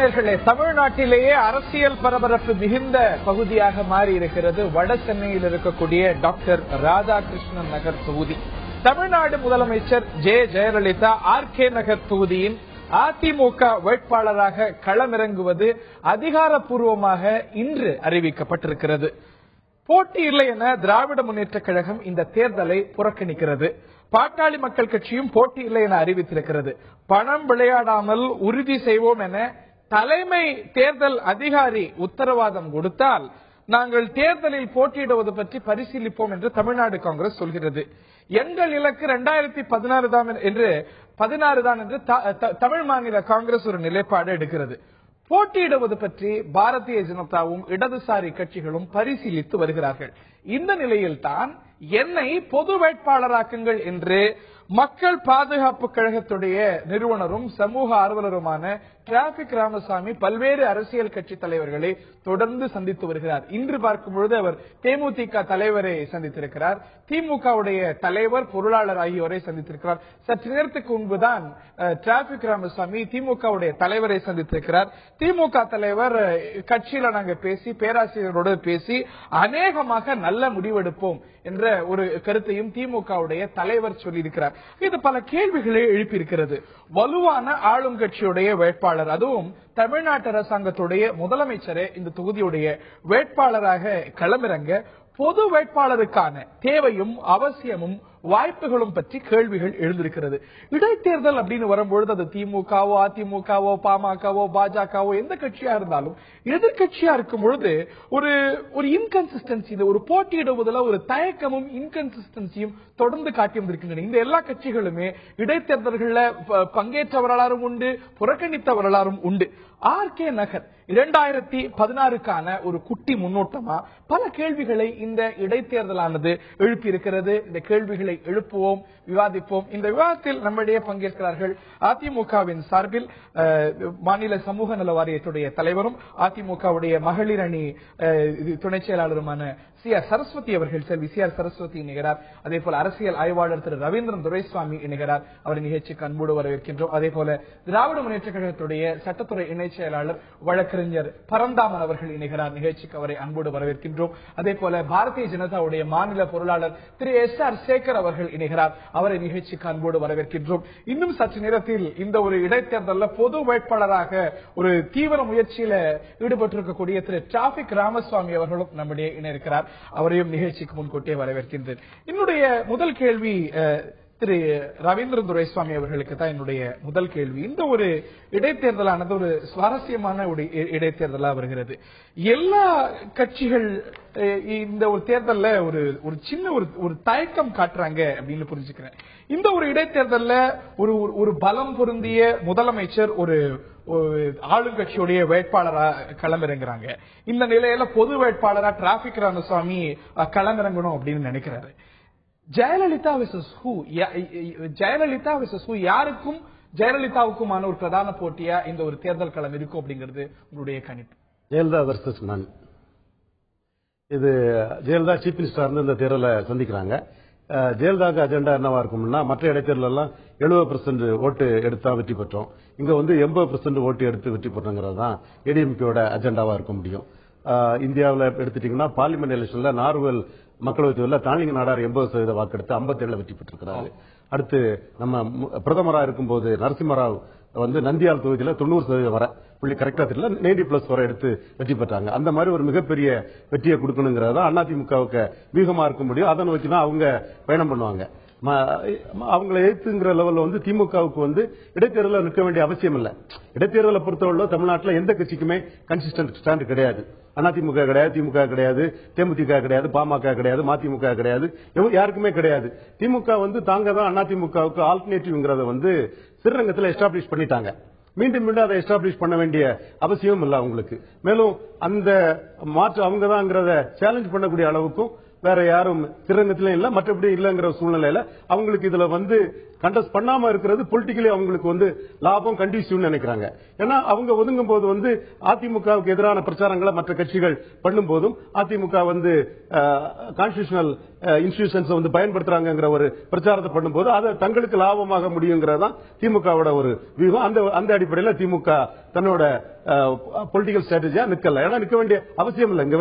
நேயர்களே, தமிழ்நாட்டிலேயே அரசியல் பரபரப்பு மிகுந்த பகுதியாக மாறி இருக்கிறது வட சென்னையில் இருக்கக்கூடிய டாக்டர் ராதாகிருஷ்ணன் நகர் தொகுதி. தமிழ்நாடு முதலமைச்சர் ஜெயலலிதா RK நகர் தொகுதியின் அதிமுக வேட்பாளராக களமிறங்குவது அதிகாரப்பூர்வமாக இன்று அறிவிக்கப்பட்டிருக்கிறது. போட்டி இல்லை என திராவிட முன்னேற்ற கழகம் இந்த தேர்தலை புறக்கணிக்கிறது. பாட்டாளி மக்கள் கட்சியும் போட்டி இல்லை என அறிவித்திருக்கிறது. பணம் விளையாடாமல் உறுதி செய்வோம் என தலைமை தேர்தல் அதிகாரி உத்தரவாதம் கொடுத்தால் நாங்கள் தேர்தலில் போட்டியிடுவது பற்றி பரிசீலிப்போம் என்று தமிழ்நாடு காங்கிரஸ் சொல்கிறது. எங்கள் இலக்கு 2016 தான் என்று தமிழ் மாநில காங்கிரஸ் ஒரு நிலைப்பாடு எடுக்கிறது. போட்டியிடுவது பற்றி பாரதிய ஜனதாவும் இடதுசாரி கட்சிகளும் பரிசீலித்து வருகிறார்கள். இந்த நிலையில்தான் என்னை பொது வேட்பாளராக்குங்கள் என்று மக்கள் பாதுகாப்பு கழகத்துடைய நிறுவனரும் சமூக ஆர்வலருமான டிராபிக் ராமசாமி பல்வேறு அரசியல் கட்சி தலைவர்களை தொடர்ந்து சந்தித்து வருகிறார். இன்று பார்க்கும் பொழுது அவர் தேமுதிக தலைவரை சந்தித்திருக்கிறார், திமுகவுடைய தலைவர் பொருளாளர் ஆகியோரை சந்தித்திருக்கிறார். சற்று நேரத்துக்கு முன்புதான் டிராபிக் ராமசாமி திமுகவுடைய தலைவரை சந்தித்திருக்கிறார். திமுக தலைவர் கட்சியில நாங்க பேசி பேராசிரியரோடு பேசி அநேகமாக நல்ல முடிவெடுப்போம் என்ற ஒரு கருத்தையும் திமுகவுடைய தலைவர் சொல்லியிருக்கிறார். இது பல கேள்விகளை எழுப்பியிருக்கிறது. வலுவான ஆளும் கட்சியுடைய வேட்பாளர், அதுவும் தமிழ்நாட்டு அரசாங்கத்துடைய முதலமைச்சரே இந்த தொகுதியுடைய வேட்பாளராக களமிறங்க பொது வேட்பாளருக்கான தேவையும் அவசியமும் வாய்ப்புகளும் பற்றி கேள்விகள் எழுந்திருக்கிறது. இடைத்தேர்தல் அப்படின்னு வரும்பொழுது அது திமுகவோ அதிமுகவோ பாமகவோ பாஜகவோ எந்த கட்சியா இருந்தாலும் எதிர்கட்சியா இருக்கும் பொழுது ஒரு இன்கன்சிஸ்டன்சி, ஒரு போட்டியிடுவதில் ஒரு தயக்கமும் இன்கன்சிஸ்டன்சியும் தொடர்ந்து காட்டி வந்திருக்கின்றன. இந்த எல்லா கட்சிகளுமே இடைத்தேர்தல்களில் பங்கேற்ற வரலாறும் உண்டு, புறக்கணித்த வரலாறும் உண்டு. RK நகர் 2016க்கான ஒரு குட்டி முன்னோட்டமா பல கேள்விகளை இந்த இடைத்தேர்தலானது எழுப்பியிருக்கிறது. இந்த கேள்விகளை எழுப்புவோம், விவாதிப்போம். இந்த விவாதத்தில் நம்மிடையே பங்கேற்கிறார்கள் அதிமுகவின் சார்பில் மாநில சமூக நல வாரியத்துடைய தலைவரும் அதிமுகவுடைய மகளிர் அணி துணை செயலாளருமான CR சரஸ்வதி அவர்கள். செல்வி CR சரஸ்வதி இணைகிறார். அதே போல அரசியல் ஆய்வாளர் திரு ரவீந்திரன் துரைசுவாமி இணைகிறார். அவரை நிகழ்ச்சிக்கு அன்போடு வரவேற்கின்றோம். அதே போல திராவிட முன்னேற்ற கழகத்துடைய சட்டத்துறை இணை செயலாளர் வழக்கறிஞர் பரந்தாமன் அவர்கள் இணைகிறார். நிகழ்ச்சிக்கு அவரை அன்போடு வரவேற்கின்றோம். அதே போல பாரதிய ஜனதாவுடைய மாநில பொருளாளர் திரு SR சேகர் அவர்கள் இணைகிறார். அவரை நிகழ்ச்சிக்கு அன்போடு வரவேற்கின்றோம். இன்னும் சற்று நேரத்தில் இந்த ஒரு இடைத்தேர்தலில் பொது வேட்பாளராக ஒரு தீவிர முயற்சியில ஈடுபட்டிருக்கக்கூடிய திரு டிராபிக் ராமசாமி அவர்களும் நம்முடைய இணைக்கிறார். அவரையும் நிகழ்ச்சிக்கு முன்கூட்டியே வரவேற்கின்றேன். என்னுடைய முதல் கேள்வி திரு ரவீந்திரன் துரைசுவாமி அவர்களுக்கு தான் என்னுடைய முதல் கேள்வி. இந்த ஒரு இடைத்தேர்தலானது ஒரு சுவாரஸ்யமான ஒரு இடைத்தேர்தலா வருகிறது. எல்லா கட்சிகள் இந்த ஒரு தேர்தல்ல ஒரு சின்ன ஒரு தயக்கம் காட்டுறாங்க அப்படின்னு புரிஞ்சுக்கிறேன். இந்த ஒரு இடைத்தேர்தல்ல ஒரு பலம் பொருந்திய முதலமைச்சர் ஒரு ஆளுங்கட்சியுடைய வேட்பாளரா களமிறங்குறாங்க. இந்த நிலையில பொது வேட்பாளரா டிராபிக் ராமசாமி களமிறங்கணும் அப்படின்னு நினைக்கிறாரு. ஜெயலலிதா விசஸ் ஹூ, யாருக்கும் ஜெயலலிதாவுக்குமான ஒரு பிரதான போட்டியா இந்த ஒரு தேர்தல் களம் இருக்கும் அப்படிங்கிறது உங்களுடைய கணிப்பு? ஜெயலலிதா வர்சஸ் நன். இது ஜெயலலிதா சீஃப் மினிஸ்டர் இந்த தேர்தலை சந்திக்கிறாங்க. ஜெயலலிதாவுக்கு அஜெண்டா என்னவா இருக்கும்னா, மற்ற இடைத்தேர்தல் எல்லாம் 70% ஓட்டு எடுத்தா வெற்றி பெற்றோம், இங்க 80% ஓட்டு எடுத்து வெற்றி பெற்றோங்கிறது தான் ஏடிஎம்கேயோட அஜெண்டாவா இருக்க முடியும். இந்தியாவில் எடுத்துட்டீங்கன்னா பார்லிமெண்ட் எலெக்ஷன்ல நார்வல் மக்களவை தேர்தலில் தாளிங்க நாடார் 80% வாக்கெடுத்து 57 வெற்றி பெற்றிருக்கிறாரு. அடுத்து நம்ம பிரதமராக இருக்கும்போது நரசிம்மராவ் நந்தியால் தொகுதியில் 90% வர புள்ளி கரெக்டா தெரியல 90+ வர எடுத்து வெற்றி பெற்றாங்க. அந்த மாதிரி ஒரு மிகப்பெரிய வெற்றியை கொடுக்கணுங்கிறதா அதிமுகவுக்கு வீகமா இருக்க முடியும். அதை நோக்கி தான் அவங்க பயணம் பண்ணுவாங்க. அவங்களை எதிர்த்துங்கிற லெவலில் திமுகவுக்கு இடைத்தேர்தலில் நிற்க வேண்டிய அவசியம் இல்லை. இடைத்தேர்தலை பொறுத்தவரை தமிழ்நாட்டில் எந்த கட்சிக்குமே கன்சிஸ்டன்ட் ஸ்டாண்ட் கிடையாது. அதிமுக கிடையாது, திமுக கிடையாது, தேமுதிக கிடையாது, பாமக கிடையாது, மதிமுக கிடையாது, யாருக்குமே கிடையாது. திமுக தாங்க தான் அதிமுகவுக்கு ஆல்டர்னேட்டிவ்ங்கிறத சிறுரங்கத்தில் எஸ்டாப்ளிஷ் பண்ணிட்டாங்க. மீண்டும் மீண்டும் அதை எஸ்டாப்ளிஷ் பண்ண வேண்டிய அவசியம் இல்லை அவங்களுக்கு. மேலும் அந்த மாற்று அவங்க தான்ங்கிறத சேலஞ்ச் பண்ணக்கூடிய அளவுக்கும் வேற யாரும் சிறங்கத்திலும் இல்ல, மற்றபடி இல்லங்கிற சூழ்நிலையில அவங்களுக்கு இதுல கண்டஸ்ட் பண்ணாம இருக்கிறது பொலிட்டிக்கலி அவங்களுக்கு லாபம் கண்டிசிவ் நினைக்கிறாங்க. ஏன்னா அவங்க ஒதுங்கும் போது அதிமுகவுக்கு எதிரான பிரச்சாரங்களை மற்ற கட்சிகள் பண்ணும் போதும் அதிமுக கான்ஸ்டிடியூஷனல் இன்ஸ்டிடியூஷன்ஸ் பயன்படுத்துறாங்கிற ஒரு பிரச்சாரத்தை பண்ணும்போது அதை தங்களுக்கு லாபமாக முடியுங்கிறதான் திமுகவோட ஒரு வியூகம். அந்த அடிப்படையில் திமுக தன்னோட பொலிட்டிக்கல் ஸ்ட்ராட்டஜியா நிக்கல. ஏன்னா நிக்க வேண்டிய அவசியம் இல்லை. இங்க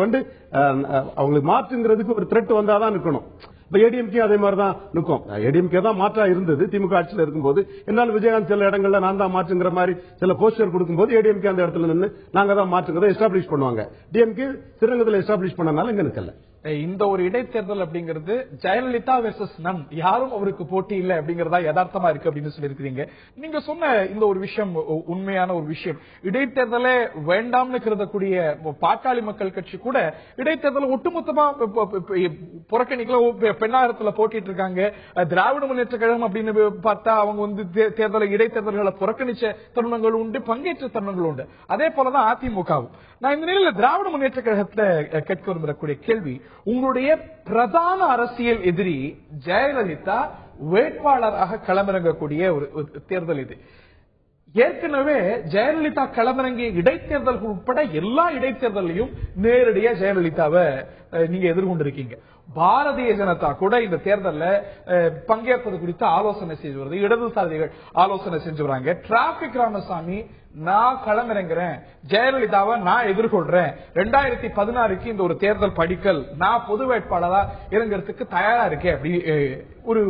அவங்களுக்கு மாற்றுங்கிறதுக்கு ஒரு த்ரெட் வந்தாதான் நிக்கணும். இப்ப ஏடிஎம்கே அதே மாதிரி தான் நிற்கும். ஏடிஎம்கே தான் மாற்றா இருந்தது திமுக ஆட்சியில் இருக்கும்போது. என்னால் விஜயகாந்த் சில இடங்கள்ல நான் தான் மாற்றுங்கிற மாதிரி சில போஸ்டர் கொடுக்கும்போது ஏடிஎம்கே அந்த இடத்துல நின்று நாங்க தான் மாற்றுங்கிறத எஸ்டாப்ளிஷ் பண்ணுவாங்க. டிஎம்கே சிறங்கத்தில் எஸ்டாப்ளிஷ் பண்ணனால இங்க நிக்கல. இந்த ஒரு இடைத்தேர்தல் அப்படிங்கிறது ஜெயலலிதா வெர்சஸ் நன், யாரும் அவருக்கு போட்டி இல்லை அப்படிங்கறதா யதார்த்தமா இருக்கு அப்படின்னு சொல்லியிருக்கீங்க. நீங்க சொன்ன இந்த ஒரு விஷயம் உண்மையான ஒரு விஷயம். இடைத்தேர்தலே வேண்டாம்னு கருதக்கூடிய பாட்டாளி மக்கள் கட்சி கூட இடைத்தேர்தல் ஒட்டுமொத்தமா புறக்கணிக்கல, பெண்ணாகரத்துல போட்டிட்டு இருக்காங்க. திராவிட முன்னேற்ற கழகம் அப்படின்னு பார்த்தா அவங்க தேர்தலை இடைத்தேர்தல்களை புறக்கணிச்ச தருணங்கள் உண்டு, பங்கேற்ற தருணங்கள் உண்டு. அதே போலதான் அதிமுகவும். நான் இந்த நிலையில திராவிட முன்னேற்ற கழகத்துல கேட்க விரும்பக்கூடிய கேள்வி, உங்களுடைய பிரதான அரசியல் எதிரி ஜெயலலிதா வேட்பாளராக களமிறங்கக்கூடிய ஒரு தேர்தல் இது. ஏற்கனவே ஜெயலலிதா களமிறங்கிய இடைத்தேர்தல்கள் உட்பட எல்லா இடைத்தேர்தலையும் நேரடியா ஜெயலலிதாவை நீங்க எதிர்கொண்டிருக்கீங்க. பாரதிய ஜனதா கூட இந்த தேர்தலில் பங்கேற்பது குறித்து ஆலோசனை செய்து வருது, இடதுசாரிகள் ஆலோசனை செஞ்சு வராங்க. டிராபிக் ராமசாமி, நான் களமிறங்குறேன், ஜெயலலிதாவை நான் எதிர்கொள்றேன், 2016 இந்த ஒரு தேர்தல் படிக்கல், நான் பொது வேட்பாளரா இறங்கிறதுக்கு தயாரா இருக்கேன் அப்படி ஒரு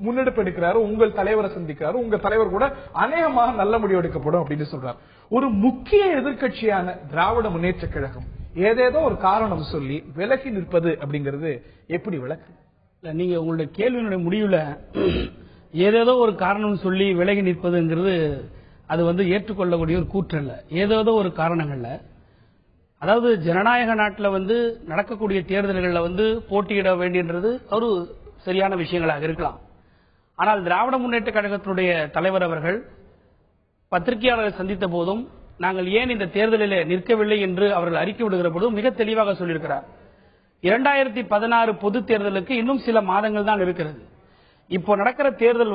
முன்னெடுப்பு எடுக்கிறாரு. உங்கள் தலைவரை சந்திக்கிறாரு. உங்க தலைவர் கூட அநேகமாக நல்ல முடிவு எடுக்கப்படும் அப்படின்னு சொல்றாரு. ஒரு முக்கிய எதிர்கட்சியான திராவிட முன்னேற்ற கழகம் ஏதேதோ ஒரு காரணம் சொல்லி விலகி நிற்பது அப்படிங்கிறது எப்படி விளக்கு? நீங்க உங்களுடைய கேள்வியினுடைய முடிவுல ஏதேதோ ஒரு காரணம் சொல்லி விலகி நிற்பதுங்கிறது அது ஏற்றுக்கொள்ளக்கூடிய ஒரு கூற்றல்ல. ஏதேதோ ஒரு காரணங்கள்ல, அதாவது ஜனநாயக நாட்டில் நடக்கக்கூடிய தேர்தல்களில் போட்டியிட வேண்டியது ஒரு சரியான விஷயங்களாக இருக்கலாம். ஆனால் திராவிட முன்னேற்ற கழகத்தினுடைய தலைவர் அவர்கள் பத்திரிகையாளர்களை சந்தித்த போதும் நாங்கள் ஏன் இந்த தேர்தலில் நிற்கவில்லை என்று அவர்கள் அறிக்கை விடுகிற போதும் மிக தெளிவாக சொல்லியிருக்கிறார். 2016 பொது தேர்தலுக்கு இன்னும் சில மாதங்கள் தான் இருக்கிறது. இப்போ நடக்கிற தேர்தல்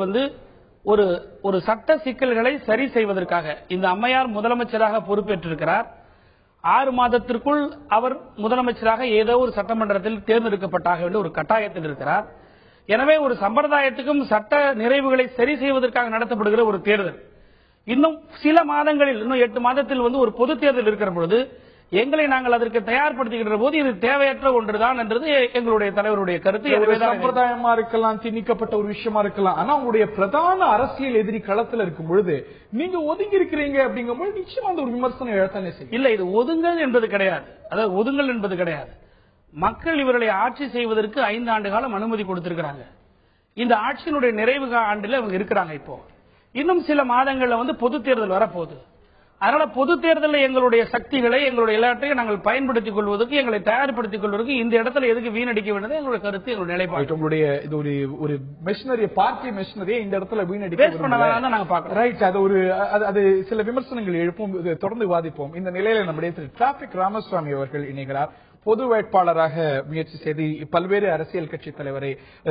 ஒரு சட்ட சிக்கல்களை சரி செய்வதற்காக இந்த அம்மையார் முதலமைச்சராக பொறுப்பேற்றிருக்கிறார். 6 மாதத்திற்குள் அவர் முதலமைச்சராக ஏதோ ஒரு சட்டமன்றத்தில் தேர்ந்தெடுக்கப்பட்டாக வேண்டிய ஒரு கட்டாயத்தில் இருக்கிறார். எனவே ஒரு சம்பிரதாயத்துக்கும் சட்ட நிறைவுகளை சரி செய்வதற்காக நடத்தப்படுகிற ஒரு தேர்தல் இன்னும் சில மாதங்களில், இன்னும் 8 மாதத்தில் ஒரு பொது தேர்தல் இருக்கிற பொழுது எங்களை நாங்கள் அதற்கு தயார்படுத்துகின்ற போது இது தேவையற்ற ஒன்றுதான் என்றது எங்களுடைய தலைவருடைய கருத்து. சம்பிரதாயமா இருக்கலாம், திணிக்கப்பட்ட ஒரு விஷயமா இருக்கலாம். ஆனா உங்களுடைய பிரதான அரசியல் எதிரி களத்தில் இருக்கும் பொழுது நீங்க ஒதுங்கி இருக்கிறீங்க அப்படிங்கும்போது நிச்சயமா அந்த ஒரு விமர்சனம் எழத்தானே செய்யும். இல்ல, இது ஒதுங்கல் என்பது கிடையாது. அதாவது ஒதுங்கல் என்பது கிடையாது. மக்கள் இவர்களை ஆட்சி செய்வதற்கு 5 ஆண்டு காலம் அனுமதி கொடுத்திருக்கிறாங்க. இந்த ஆட்சியினுடைய நிறைவு ஆண்டில் அவங்க இருக்கிறாங்க. இப்போ இன்னும் சில மாதங்கள்ல பொது தேர்தல் வரப்போகுது. அதனால பொது தேர்தலில் எங்களுடைய சக்திகளை, எங்களுடைய எல்லாத்தையும் நாங்கள் பயன்படுத்திக் கொள்வதற்கு, எங்களை தயார்படுத்திக் கொள்வதற்கு இந்த இடத்துல எதுக்கு வீணடிக்க வேண்டியது எங்களுடைய கருத்து, எங்களுடைய நிலைப்பாடு. உங்களுடைய இது ஒரு மெஷினரி, பார்ட்டி மெஷினரியை இந்த இடத்துல வீணடிக்க நாங்க பாக்கிறோம். ரைட். அது சில விமர்சனங்கள் எழுப்பும், தொடர்ந்து விவாதிப்போம். இந்த நிலையில நம்முடைய டிராபிக் ராமசுவாமி அவர்கள் இணைகிறார். பொது வேட்பாளராக முயற்சி செய்து பல்வேறு அரசியல் கட்சி தலைவரை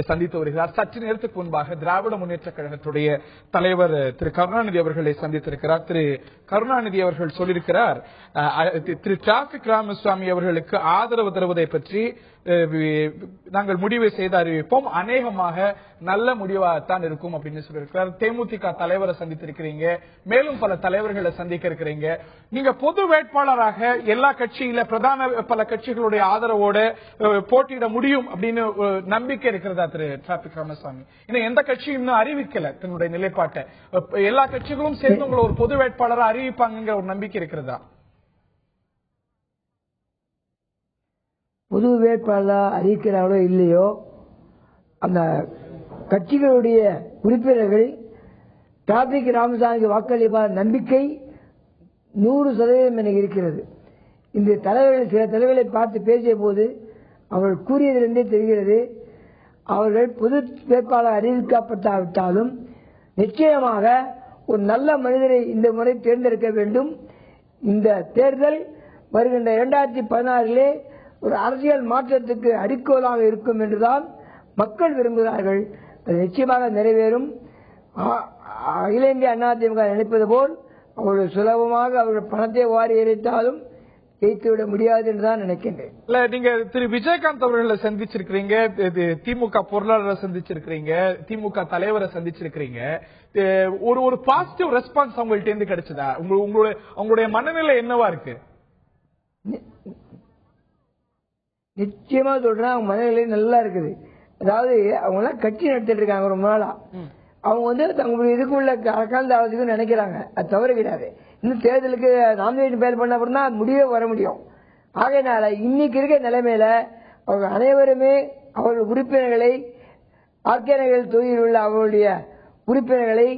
சந்தித்து வருகிறார். சற்று நேரத்துக்கு முன்பாக திராவிட முன்னேற்ற கழகத்துடைய தலைவர் திரு கருணாநிதி அவர்களை சந்தித்திருக்கிறார். திரு கருணாநிதி அவர்கள் சொல்லியிருக்கிறார், திரு டிராபிக் ராமசுவாமி அவர்களுக்கு ஆதரவு தருவதை பற்றி நாங்கள் முடிவை செய்து அறிவிப்போம், அநேகமாக நல்ல முடிவாகத்தான் இருக்கும் அப்படின்னு சொல்லியிருக்கிறார். தேமுதிக தலைவரை சந்தித்திருக்கிறீங்க, மேலும் பல தலைவர்களை சந்திக்க இருக்கிறீங்க. நீங்க பொது வேட்பாளராக எல்லா கட்சியில பிரதான பல கட்சிகளுடைய ஆதரவோட போட்டியிட முடியும் அப்படின்னு நம்பிக்கை இருக்கிறதா திரு டிராபிக் ராமசாமி? இன்னும் எந்த கட்சியும் இன்னும் அறிவிக்கல தன்னுடைய நிலைப்பாட்டை. எல்லா கட்சிகளும் சேர்ந்து உங்களை ஒரு பொது வேட்பாளராக அறிவிப்பாங்க ஒரு நம்பிக்கை இருக்கிறதா? பொது வேட்பாளர் அறிவிக்கிறார்களோ இல்லையோ, அந்த கட்சிகளுடைய உறுப்பினர்கள் டிராபிக் ராமசாமிக்கு வாக்களிப்பார் நம்பிக்கை 100% எனக்கு இருக்கிறது. இந்த தலைவர்கள், சில தலைவர்களை பார்த்து பேசிய போது அவர்கள் கூறியதிலிருந்தே தெரிகிறது, அவர்கள் பொது வேட்பாளர் அறிவிக்கப்பட்டாவிட்டாலும் நிச்சயமாக ஒரு நல்ல மனிதரை இந்த முறை தேர்ந்தெடுக்க வேண்டும். இந்த தேர்தல் வருகின்ற 2016 ஒரு அரசியல் மாற்றத்துக்கு அடிக்கோலாக இருக்கும் என்றுதான் மக்கள் விரும்புகிறார்கள். அது நிச்சயமாக நிறைவேறும். அகில இந்திய அண்ணா திமுக நினைப்பது போல் அவர்கள் சுலபமாக அவர்கள் பணத்தை வாரி இறைத்தாலும் ஜெயித்துவிட முடியாது என்றுதான் நினைக்கின்றேன். இல்ல, நீங்க திரு விஜயகாந்த் அவர்களை சந்திச்சிருக்கிறீங்க, திமுக பொருளாளரை சந்திச்சிருக்கிறீங்க, திமுக தலைவரை சந்திச்சிருக்கிறீங்க. ஒரு பாசிட்டிவ் ரெஸ்பான்ஸ் அவங்கள்ட்ட இருந்து கிடைச்சதா? உங்களுடைய மனநிலை என்னவா இருக்கு? நிச்சயமா சொல்றேன், அவங்க மனநிலை நல்லா இருக்குது. அதாவது அவங்க எல்லாம் கட்சி நடத்திட்டு இருக்காங்க ரொம்ப நாளா. அவங்க தங்களுடைய இதுக்குள்ள கலந்து ஆலோசிக்கணும்னு நினைக்கிறாங்க. அது தவறு கிடையாது. இன்னும் தேர்தலுக்கு நாமினேஷன் ஃபைல் பண்ண அப்புறம் தான் முடிவே வர முடியும். ஆகையினால இன்னைக்கு இருக்க நிலைமையில அவங்க அனைவருமே அவர்கள் உறுப்பினர்களை ஆர்கே நகர் தொகுதியில் உள்ள அவர்களுடைய உறுப்பினர்களை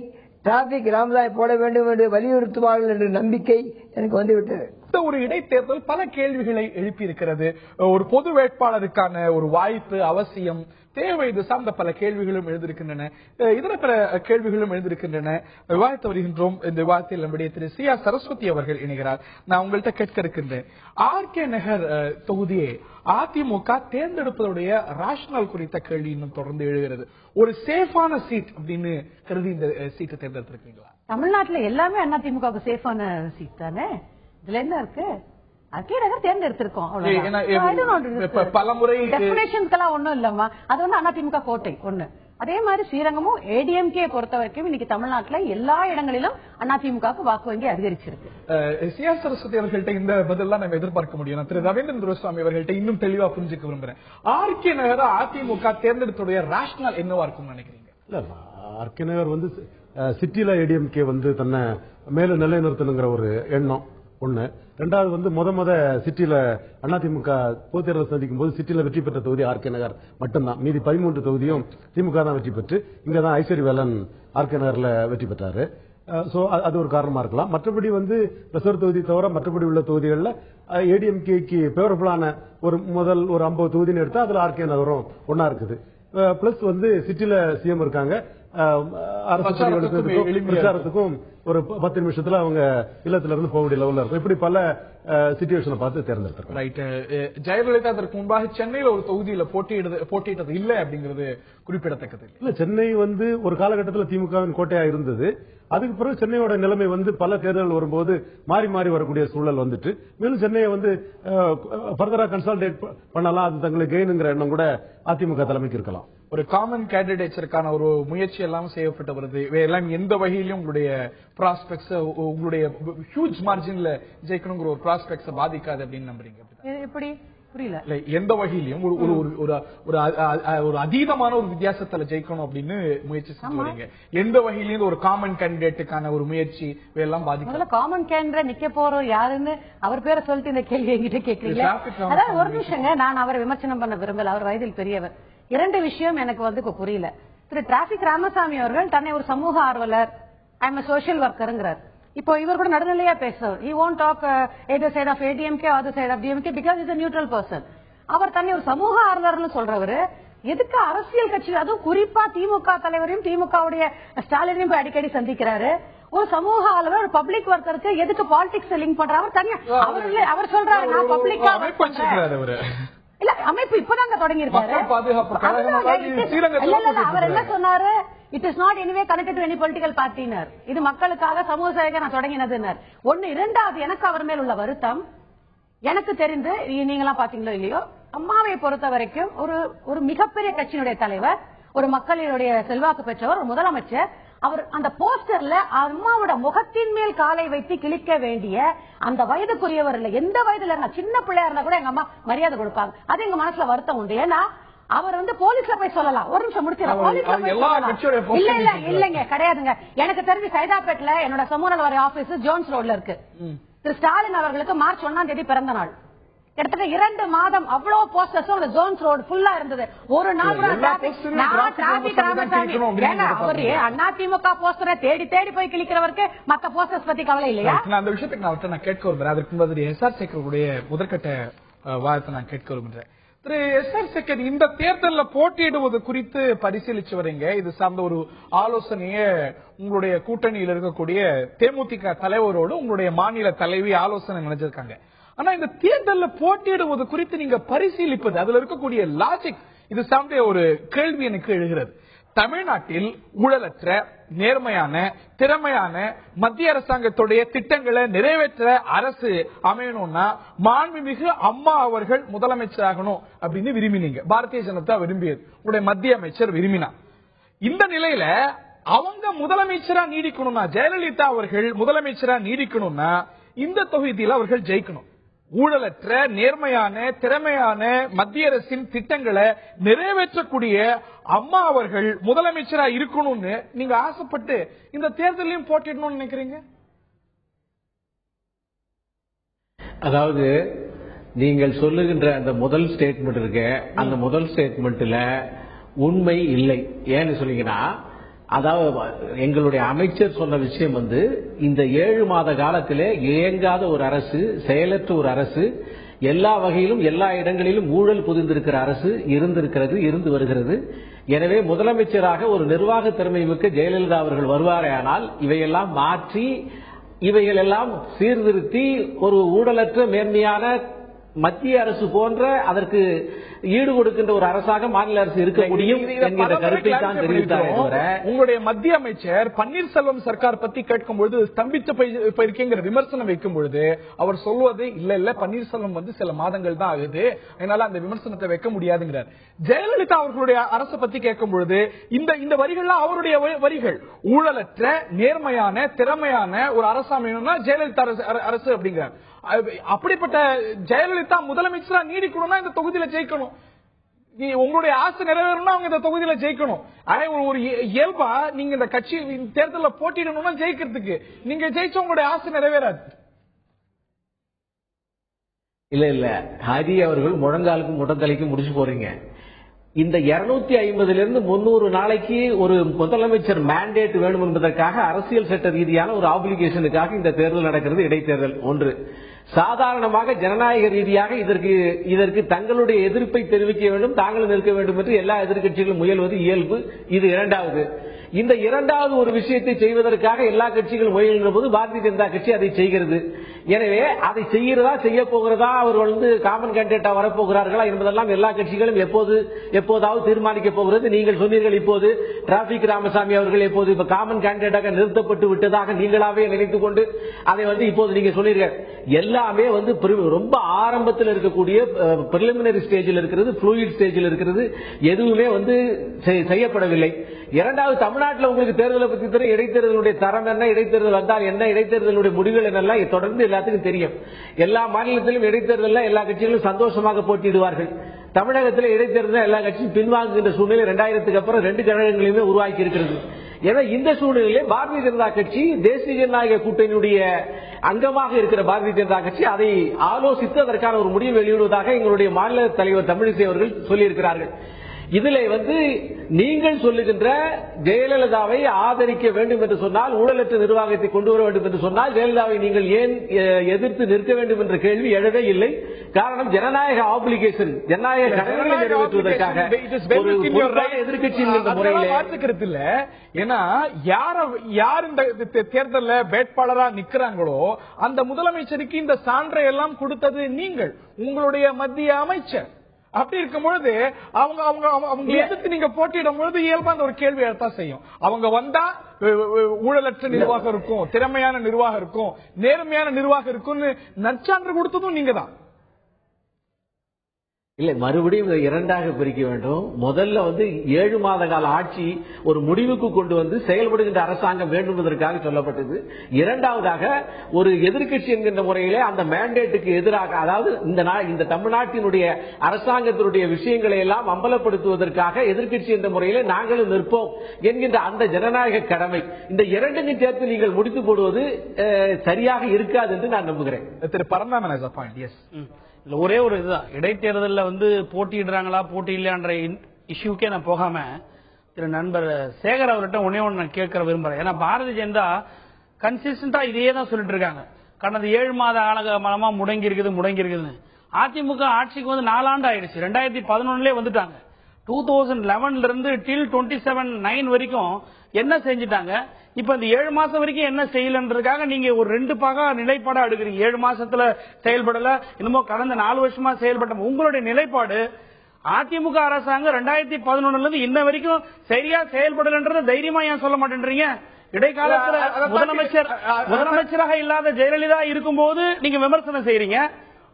டிராபிக் ராமதாய் போட வேண்டும் என்று வலியுறுத்துவார்கள் என்ற நம்பிக்கை எனக்கு வந்துவிட்டது. ஒரு இடைத்தேர்தல் பல கேள்விகளை எழுப்பி இருக்கிறது. ஒரு பொது வேட்பாளருக்கான ஒரு வாய்ப்பு அவசியம், தேவை, இது சார்ந்த பல கேள்விகளும் எழுந்திருக்கின்றன. இதர பல கேள்விகளும் எழுந்திருக்கின்றன. விவாதித்து வருகின்றோம். இந்த விவாதத்தில் நம்முடைய திரு சி ஆர் சரஸ்வதி அவர்கள் இணைகிறார். நான் உங்கள்கிட்ட கேட்க இருக்கின்றேன், ஆர்கே நகர் தொகுதியை அதிமுக தேர்ந்தெடுப்பதுடைய ராஷனல் குறித்த கேள்வி இன்னும் தொடர்ந்து எழுகிறது. ஒரு சேஃபான சீட் அப்படின்னு கருதி இந்த சீட்டை தேர்ந்தெடுத்திருக்கீங்களா? தமிழ்நாட்டுல எல்லாமே அதிமுக சேஃபான சீட் தானே, இதுல என்ன இருக்கு? ஆர்கே நகர் தேர்ந்தெடுத்திருக்கோம், பலமுறை ஒண்ணும் இல்லம்மா. அது அதிமுக கோட்டை ஒண்ணு. அதே மாதிரி ஸ்ரீரங்கமும் ஏடிஎம்கே பொறுத்த வரைக்கும் இன்னைக்கு தமிழ்நாட்டுல எல்லா இடங்களிலும் அதிமுக வாக்கு வங்கி அதிகரிச்சிருக்கு. சி ஆர் சரஸ்வதி அவர்கள்ட்ட இந்த பதிலாம் நம்ம எதிர்பார்க்க முடியும். திரு ரவீந்திரன் துரைசாமி அவர்கள்ட்ட இன்னும் தெளிவா புரிஞ்சுக்க விரும்புறேன். ஆர்கே நகர் அதிமுக தேர்ந்தெடுத்துடைய ராஷனல் என்னவா இருக்கும் நினைக்கிறீங்க? இல்ல, ஆர்கே நகர் சிட்டில ஏடிஎம்கே தன்னை மேல நிலைநிறுத்தணுங்கிற ஒரு எண்ணம் ஒண்ணு. ரெண்டாவது முத சிட்டில அதிமுக பொது தேர்தல் சந்திக்கும் போது சிட்டில வெற்றி பெற்ற தொகுதி ஆர்கே நகர் மட்டும்தான். மீதி 13 தொகுதியும் திமுக தான் வெற்றி பெற்று, இங்கதான் ஐஸ்வர்யவேலன் ஆர்கே நகர்ல வெற்றி பெற்றாரு. சோ அது ஒரு காரணமா இருக்கலாம். மற்றபடி ரிசர்வ் தொகுதி தவிர மற்றபடி உள்ள தொகுதிகளில் ஏடிஎம்கேக்கு பேவரபிளான ஒரு 50 தொகுதின்னு எடுத்தா அதுல ஆர்கே நகரும் ஒன்னா இருக்குது. பிளஸ் சிட்டில சிஎம் இருக்காங்க. அரசு பிரச்சாரத்துக்கும் ஒரு 10 நிமிஷத்துல அவங்க இல்லத்துல இருந்து போக வேண்டிய லெவல்ல இருக்கும். இப்படி பல சிச்சுவேஷனை பார்த்து தேர்ந்தெடுத்தாங்க. ரைட். ஜெயலலிதா அதற்கு முன்பாக சென்னையில ஒரு தொகுதியில போட்டியிட்டது இல்ல அப்படிங்கிறது குறிப்பிடத்தக்கது. இல்ல, சென்னை ஒரு காலகட்டத்தில் திமுகவின் கோட்டையா இருந்தது. அதுக்கு பிறகு சென்னையோட நிலைமை பல தேர்தல்கள் வரும்போது மாறி மாறி வரக்கூடிய சூழல் வந்துட்டு, மேலும் சென்னையை ஃபர்தரா கன்சாலிடேட் பண்ணலாம், அது தங்களுக்கு கெயினுங்கிற எண்ணம் கூட அதிமுக தலைமைக்கு இருக்கலாம். ஒரு காமன் கேண்டிடேட்ஸுக்கான ஒரு முயற்சி எல்லாம் செய்யப்பட்டு வருது. எல்லாம் எந்த வகையிலும் உங்களுடைய ப்ராஸ்பெக்ட்ஸ், உங்களுடைய ஹியூஜ் மார்ஜின்ல ஜெயிக்கணுங்கிற ஒரு ப்ராஸ்பெக்ட்ஸ் பாதிக்காது அப்படின்னு நம்புறீங்க? எப்படி புரியல? எந்த வகையிலும் ஒரு அதீதமான ஒரு வித்தியாசத்துல ஜெயிக்கணும் அப்படின்னு முயற்சி செஞ்சு வரீங்க. எந்த வகையிலும் ஒரு காமன் கேண்டிடேட்டுக்கான ஒரு முயற்சி எல்லாம் பாதிக்கும். காமன் கேண்டிடேட் நிக்க போறோம் யாருன்னு அவர் பேரை சொல்லிட்டு இந்த கேள்வி என்கிட்ட கேட்கறீங்களா? அதாவது ஒரு நிமிஷங்க, நான் அவரை விமர்சனம் பண்ண விரும்பல. அவர் வயதில் பெரியவர். 2 விஷயம் எனக்கு புரியல. திரு டிராபிக் ராமசாமி அவர்கள் தன்னை ஒரு சமூக ஆர்வலர், ஐ எம் சோசியல் ஒர்க்கர்ங்கிறார். இப்போ இவர் கூட நடுநிலையா பேசுறார். he won't talk either side of ADMK or other side of DMK because he's a neutral person. அவர் தன்னை ஒரு சமூக ஆர்வலர்னு சொல்றவரு எதுக்கு அரசியல் கட்சி, அதுவும் குறிப்பா திமுக தலைவரையும் திமுகவுடைய ஸ்டாலினையும் அடிக்கடி சந்திக்கிறாரு? ஒரு சமூக ஆர்வலர், ஒரு பப்ளிக் ஒர்க்கருக்கு எதுக்கு பாலிடிக்ஸ் லிங்க் பண்றாரு? அவர் தனியா அவர் சொல்றாரு நான் பப்ளிக்கா இல்ல, அமைப்பு இப்பதாங்க தொடங்கி இருக்காரு. அவர் என்ன சொன்னாரு? It is not anyway connected to any political partner. இது மக்களுக்காக சமூக சேவை நான் தொடங்கினதுன்னார். ஒன்னு. இரண்டாவது, எனக்கு அவர் மேல் உள்ள வருத்தம், எனக்கு தெரிந்து நீங்களாம் பாத்தீங்களோ இல்லையோ, அம்மாவை பொறுத்த வரைக்கும் ஒரு மிகப்பெரிய கட்சியினுடைய தலைவர், ஒரு மக்களுடைய செல்வாக்கு பெற்றவர், ஒரு முதலமைச்சர். அவர் அந்த போஸ்டர்ல அம்மாவோட முகத்தின் மேல் காலை வைத்து கிழிக்க வேண்டிய அந்த வயதுக்குரியவர் இல்ல, எந்த வயதுல இருந்தா, சின்ன பிள்ளையா இருந்தா கூட எங்க அம்மா மரியாதை கொடுப்பாங்க. அது எங்க மனசுல வருத்தம் உண்டு. ஏன்னா அவர் போலீஸ்ல போய் சொல்லலாம். ஒரு நிமிஷம் முடிச்சிடலாம். இல்லங்க, கிடையாதுங்க. எனக்கு தெரிஞ்சு சைதாப்பேட்ல என்னோட சமூக நலவாரிய ஆபீஸ் ஜோன்ஸ் ரோட்ல இருக்கு. திரு ஸ்டாலின் அவர்களுக்கு மார்ச் 1ஆம் தேதி பிறந்த நாள். கிட்டத்தட்ட 2 மாதம் அவ்வளவு போஸ்டர்ஸும் ஜோன்ஸ் ரோடு ஃபுல்லா இருந்தது. ஒரு நாள் டிராபிக் ராமசாமி அவரு அதிமுக போஸ்டரை தேடி தேடி போய் கிளிக்கிறவருக்கு மத்த போஸ்டர்ஸ் பத்தி கவலை இல்லையா? அந்த விஷயத்துக்கு நான் கேட்க விரும்புறேன். அதற்கு முன்னாடி எஸ்ஆர் சேகருடைய முதற்கட்ட வாதத்தை நான் கேட்க விரும்புறேன். திரு எஸ்ஆர் சேகர், இந்த தேர்தலில் போட்டியிடுவது குறித்து பரிசீலிச்சு வரீங்க. இது சார்ந்த ஒரு ஆலோசனைய உங்களுடைய கூட்டணியில் இருக்கக்கூடிய தேமுதிக தலைவரோடு உங்களுடைய மாநில தலைவி ஆலோசனை நினைச்சிருக்காங்க. ஆனா இந்த தேர்தலில் போட்டியிடுவது குறித்து நீங்க பரிசீலிப்பது, அதுல இருக்கக்கூடிய லாஜிக், இது சார்ந்த ஒரு கேள்வி எனக்கு எழுகிறது. தமிழ்நாட்டில் ஊழலற்ற நேர்மையான திறமையான மத்திய அரசாங்கத்துடைய திட்டங்களை நிறைவேற்ற அரசு அமையணும்னா மாண்புமிகு அம்மா அவர்கள் முதலமைச்சராகணும் அப்படின்னு விரும்பினீங்க. பாரதிய ஜனதா விரும்பியது, உங்களுடைய மத்திய அமைச்சர் விரும்பினார். இந்த நிலையில அவங்க முதலமைச்சரா நீடிக்கணும்னா, ஜெயலலிதா அவர்கள் முதலமைச்சரா நீடிக்கணும்னா இந்த தொகுதியில் அவர்கள் ஜெயிக்கணும். ஊழலற்ற நேர்மையான திறமையான மத்திய அரசின் திட்டங்களை நிறைவேற்றக்கூடிய அம்மா அவர்கள் முதலமைச்சரா இருக்கணும்னு நீங்க ஆசைப்பட்டு இந்த தேர்தலையும் போட்டிடணும்னு நினைக்கிறீங்க? அதாவது நீங்கள் சொல்லுகின்ற அந்த முதல் ஸ்டேட்மெண்ட் இருக்கு, அந்த முதல் ஸ்டேட்மெண்ட்ல உண்மை இல்லை. ஏன்னு சொன்னீங்கன்னா, அதாவது எங்களுடைய அமைச்சர் சொன்ன விஷயம் இந்த 7 மாத காலத்திலே இயங்காத ஒரு அரசு, செயலற்ற ஒரு அரசு, எல்லா வகையிலும் எல்லா இடங்களிலும் ஊழல் புதிந்திருக்கிற அரசு இருந்திருக்கிறது, இருந்து வருகிறது. எனவே முதலமைச்சராக ஒரு நிர்வாக திறமை மிக்க ஜெயலலிதா அவர்கள் வருவாரேயானால் இவையெல்லாம் மாற்றி இவைகளெல்லாம் சீர்திருத்தி ஒரு ஊழலற்ற மேன்மையான மத்திய அரசு போன்ற அதற்கு ஈடு கொடுக்கின்ற ஒரு அரசாக மாநில அரசு இருக்க முடியும் என்கிற கருத்தை தான் தெரிவித்தார். உங்களுடைய மத்திய அமைச்சர் பன்னீர்செல்வம் சர்க்கார் பத்தி கேட்கும்போது ஸ்தம்பித்து போயிருக்கீங்கிற விமர்சனம் வைக்கும் பொழுது அவர் சொல்வது இல்ல பன்னீர்செல்வம் சில மாதங்கள் தான் ஆகுது, அதனால அந்த விமர்சனத்தை வைக்க முடியாதுங்கிறார். ஜெயலலிதா அவர்களுடைய அரசு பத்தி கேட்கும் பொழுது இந்த வரிகள்லாம் அவருடைய வரிகள். ஊழலற்ற நேர்மையான திறமையான ஒரு அரசு அமையணும்னா ஜெயலலிதா அரசு அப்படிங்கிறார். அப்படிப்பட்ட ஜெயலலிதா முதலமைச்சரா நீடிக்கணும்னா இந்த தொகுதியில ஜெயிக்கணும். உங்களுடைய ஆசை நிறைவேறணும்னா அவங்க இந்த தொகுதியில ஜெயிக்கணும். ஒரு இயல்பா நீங்க இந்த கட்சி தேர்தலில் போட்டிடணும்னா ஜெயிக்கிறதுக்கு நீங்க ஜெயிச்ச உங்களுடைய ஆசை நிறைவேறாது. இல்ல ஹரி அவர்கள் முழங்காலுக்கும் முடந்தலைக்கும் முடிச்சு போறீங்க. இந்த 250 300 நாளைக்கு ஒரு முதலமைச்சர் மேண்டேட் வேணும் என்பதற்காக அரசியல் சட்ட ரீதியான ஒரு ஆப்ளிகேஷனுக்காக இந்த தேர்தல் நடக்கிறது, இடைத்தேர்தல் ஒன்று. சாதாரணமாக ஜனநாயக ரீதியாக இதற்கு தங்களுடைய எதிர்ப்பை தெரிவிக்க வேண்டும், தாங்களும் நிற்க வேண்டும் என்று எல்லா எதிர்க்கட்சிகளும் முயல்வது இயல்பு. இது இரண்டாவது. இந்த இரண்டாவது ஒரு விஷயத்தை செய்வதற்காக எல்லா கட்சிகளும் முயல்கிற போது பாரதிய ஜனதா கட்சி அதை செய்கிறது. எனவே அதை செய்கிறதா செய்ய போகிறதா, அவர்கள் காமன் கேண்டிடேட்டா வரப்போகிறார்களா என்பதெல்லாம் எல்லா கட்சிகளும் எப்போதாவது தீர்மானிக்க போகிறது. நீங்கள் சொன்னீர்கள் இப்போது டிராபிக் ராமசாமி அவர்கள் எப்போது இப்ப காமன் கேண்டிடேட்டாக நிறுத்தப்பட்டு விட்டதாக நீங்களாவே நினைத்துக் கொண்டு அதை இப்போது நீங்க சொன்னீர்கள். எல்லாமே ரொம்ப ஆரம்பத்தில் இருக்கக்கூடிய பிரிலிமினரி ஸ்டேஜில் இருக்கிறது, ஃப்ளூயிட் ஸ்டேஜில் இருக்கிறது, எதுவுமே செய்யப்படவில்லை. இரண்டாவது, தமிழ்நாட்டில் உங்களுக்கு தேர்தலை பற்றி தெரியும், இடைத்தேர்தலுடைய தரம் என்ன, இடைத்தேர்தல் வந்தால் என்ன, இடைத்தேர்தலுடைய முடிவுகள் என்னெல்லாம் தொடர்ந்து எல்லாத்துக்கும் தெரியும். எல்லா மாநிலத்திலும் இடைத்தேர்தல் எல்லா கட்சிகளும் சந்தோஷமாக போட்டியிடுவார்கள். தமிழகத்தில் இடைத்தேர்தல் எல்லா கட்சியும் பின்வாங்குகின்ற சூழ்நிலை 2000க்கு அப்புறம் 2 கழகங்களையுமே உருவாக்கி இருக்கிறது. ஏன்னா இந்த சூழ்நிலையிலே பாரதிய ஜனதா கட்சி தேசிய ஜனநாயக கூட்டணியுடைய அங்கமாக இருக்கிற பாரதிய ஜனதா கட்சி அதை ஆலோசித்து அதற்கான ஒரு முடிவு வெளியிடுவதாக எங்களுடைய மாநில தலைவர் தமிழிசை அவர்கள் சொல்லியிருக்கிறார்கள். இதிலே நீங்கள் சொல்லுகின்ற ஜெயலலிதாவை ஆதரிக்க வேண்டும் என்று சொன்னால், ஊழலற்ற நிர்வாகத்தை கொண்டு வர வேண்டும் என்று சொன்னால் ஜெயலலிதாவை நீங்கள் ஏன் எதிர்த்து நிற்க வேண்டும் என்ற கேள்வி எழவே இல்லை. காரணம், ஜனநாயக ஆப்ளிகேஷன், ஜனநாயக கடமைகளை நிறைவேற்றுவதற்காக எதிர்கட்சியின் முறையில் இல்ல. ஏன்னா யார் இந்த தேர்தலில் வேட்பாளரா நிற்கிறாங்களோ அந்த முதலமைச்சருக்கு இந்த சான்றை எல்லாம் கொடுத்தது நீங்கள், உங்களுடைய மத்திய அமைச்சர். அப்படி இருக்கும் பொழுது அவங்க எதிர்த்து நீங்க போட்டியிடும் பொழுது இயல்பா அந்த ஒரு கேள்வி எழத்தான் செய்யும். அவங்க வந்தா ஊழலற்ற நிர்வாகம் இருக்கும், திறமையான நிர்வாகம் இருக்கும், நேர்மையான நிர்வாகம் இருக்கும்னு நற்சான்று கொடுத்ததும் நீங்க தான். இல்ல, மறுபடியும் இரண்டாக பிரிக்க வேண்டும். முதல்ல 7 மாத கால ஆட்சி ஒரு முடிவுக்கு கொண்டு செயல்படுகின்ற அரசாங்கம் வேண்டும் என்பதற்காக சொல்லப்பட்டது. இரண்டாவதாக, ஒரு எதிர்க்கட்சி என்கின்ற முறையிலே அந்த மேண்டேட்டுக்கு எதிராக, அதாவது இந்த தமிழ்நாட்டினுடைய அரசாங்கத்தினுடைய விஷயங்களை எல்லாம் அம்பலப்படுத்துவதற்காக எதிர்க்கட்சி என்ற முறையிலே நாங்களும் நிற்போம் என்கின்ற அந்த ஜனநாயக கடமை, இந்த இரண்டையும் சேர்த்து நீங்கள் முடித்து போடுவது சரியாக இருக்காது என்று நான் நம்புகிறேன். திரு பரந்தாமன், ஒரே ஒரு இதுதான், இடைத்தேர்தலில் போட்டியிடுறாங்களா போட்டி இல்லையான்ற இஷ்யூக்கே நான் போகாம திரு நண்பர் சேகர் அவர்கிட்ட ஒன்னே ஒன்று நான் கேட்க விரும்புறேன். ஏன்னா பாரதிய ஜனதா கன்சிஸ்டன்டா இதையே தான் சொல்லிட்டு இருக்காங்க. கடந்த 7 மாத காலமா முடங்கி இருக்குதுன்னு. அதிமுக ஆட்சிக்கு 4 ஆண்டு ஆயிடுச்சு. 2011 வந்துட்டாங்க. 2011 இருந்து டில் 27/9 வரைக்கும் என்ன செஞ்சுட்டாங்க? இப்ப இந்த 7 மாசம் வரைக்கும் என்ன செய்யலன்றதுக்காக நீங்க ஒரு 2 பாகா நிலைப்பாடா எடுக்கிறீங்க. 7 மாசத்துல செயல்படல, இன்னமும் கடந்த 4 வருஷமா செயல்பட்ட உங்களுடைய நிலைப்பாடு அதிமுக அரசாங்கம் 2011 இருந்து இன்ன வரைக்கும் சரியா செயல்படலன்றத தைரியமா ஏன் சொல்ல மாட்டேன்றீங்க? இடைக்காலத்துல முதலமைச்சராக இல்லாத ஜெயலலிதா இருக்கும்போது நீங்க விமர்சனம் செய்யறீங்க,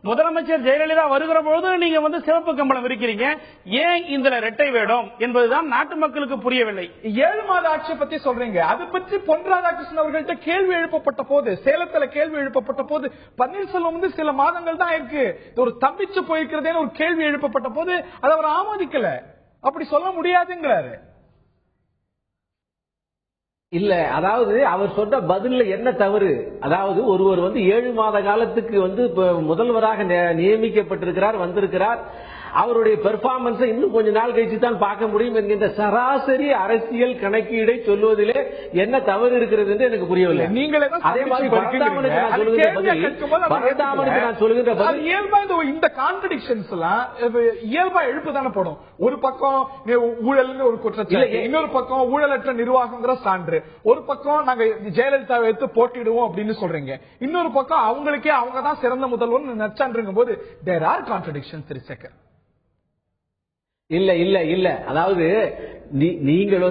முதலமைச்சர் ஜெயலலிதா வருகிற போது நீங்க சிவப்பு கம்பளம் இருக்கிறீங்க. ஏன் இந்த இரட்டை வேடம் என்பதுதான் நாட்டு மக்களுக்கு புரியவில்லை. 7 மாத ஆட்சி பத்தி சொல்றீங்க, அது பற்றி பொன் ராதாகிருஷ்ணன் அவர்கள்ட்ட கேள்வி எழுப்பப்பட்ட போது, சேலத்துல கேள்வி எழுப்பப்பட்ட போது, பன்னீர்செல்வம் சில மாதங்கள் தான் இருக்கு, ஒரு தப்பிச்சு போயிருக்கிறதேன்னு ஒரு கேள்வி எழுப்பப்பட்ட போது அதை அவர் ஆமோதிக்கல. அப்படி சொல்ல முடியாதுங்கிறாரு. இல்ல, அதாவது அவர் சொன்ன பதில்ல என்ன தவறு? அதாவது ஒருவர் 7 மாத காலத்துக்கு முதல்வராக நியமிக்கப்பட்டிருக்கிறார், வந்திருக்கிறார், அவருடைய பெர்ஃபார்மன்ஸ் இன்னும் கொஞ்ச நாள் கழிச்சு தான் பார்க்க முடியும் என்கின்ற சராசரி அரசியல் கணக்கீடை சொல்வதிலே என்ன தவறு இருக்கிறது என்று எனக்கு புரியவில்லை. நீங்களே அதே மாதிரி பரந்தாமனுக்கு நான் சொல்லுகின்ற பதில் இயல்பா இந்த கான்ட்ரடிக்ஷன்ஸ் எல்லாம் இயல்பா எழுப்பு தானே போடும். ஒரு பக்கம் ஊழல் ஒரு குற்றச்சாட்டு, இன்னொரு பக்கம் ஊழலற்ற நிர்வாகங்கிற சான்று, ஒரு பக்கம் நாங்க ஜெயலலிதாவை எடுத்து போட்டிடுவோம் அப்படின்னு சொல்றீங்க, இன்னொரு பக்கம் அவங்களுக்கே அவங்க தான் சிறந்த முதல்வர் நச்சான்றுங்க போது தேர் ஆர் கான்ட்ரடிக்ஷன்ஸ். திருச்சேகர் இல்ல இல்ல இல்ல, அதாவது நீங்கள்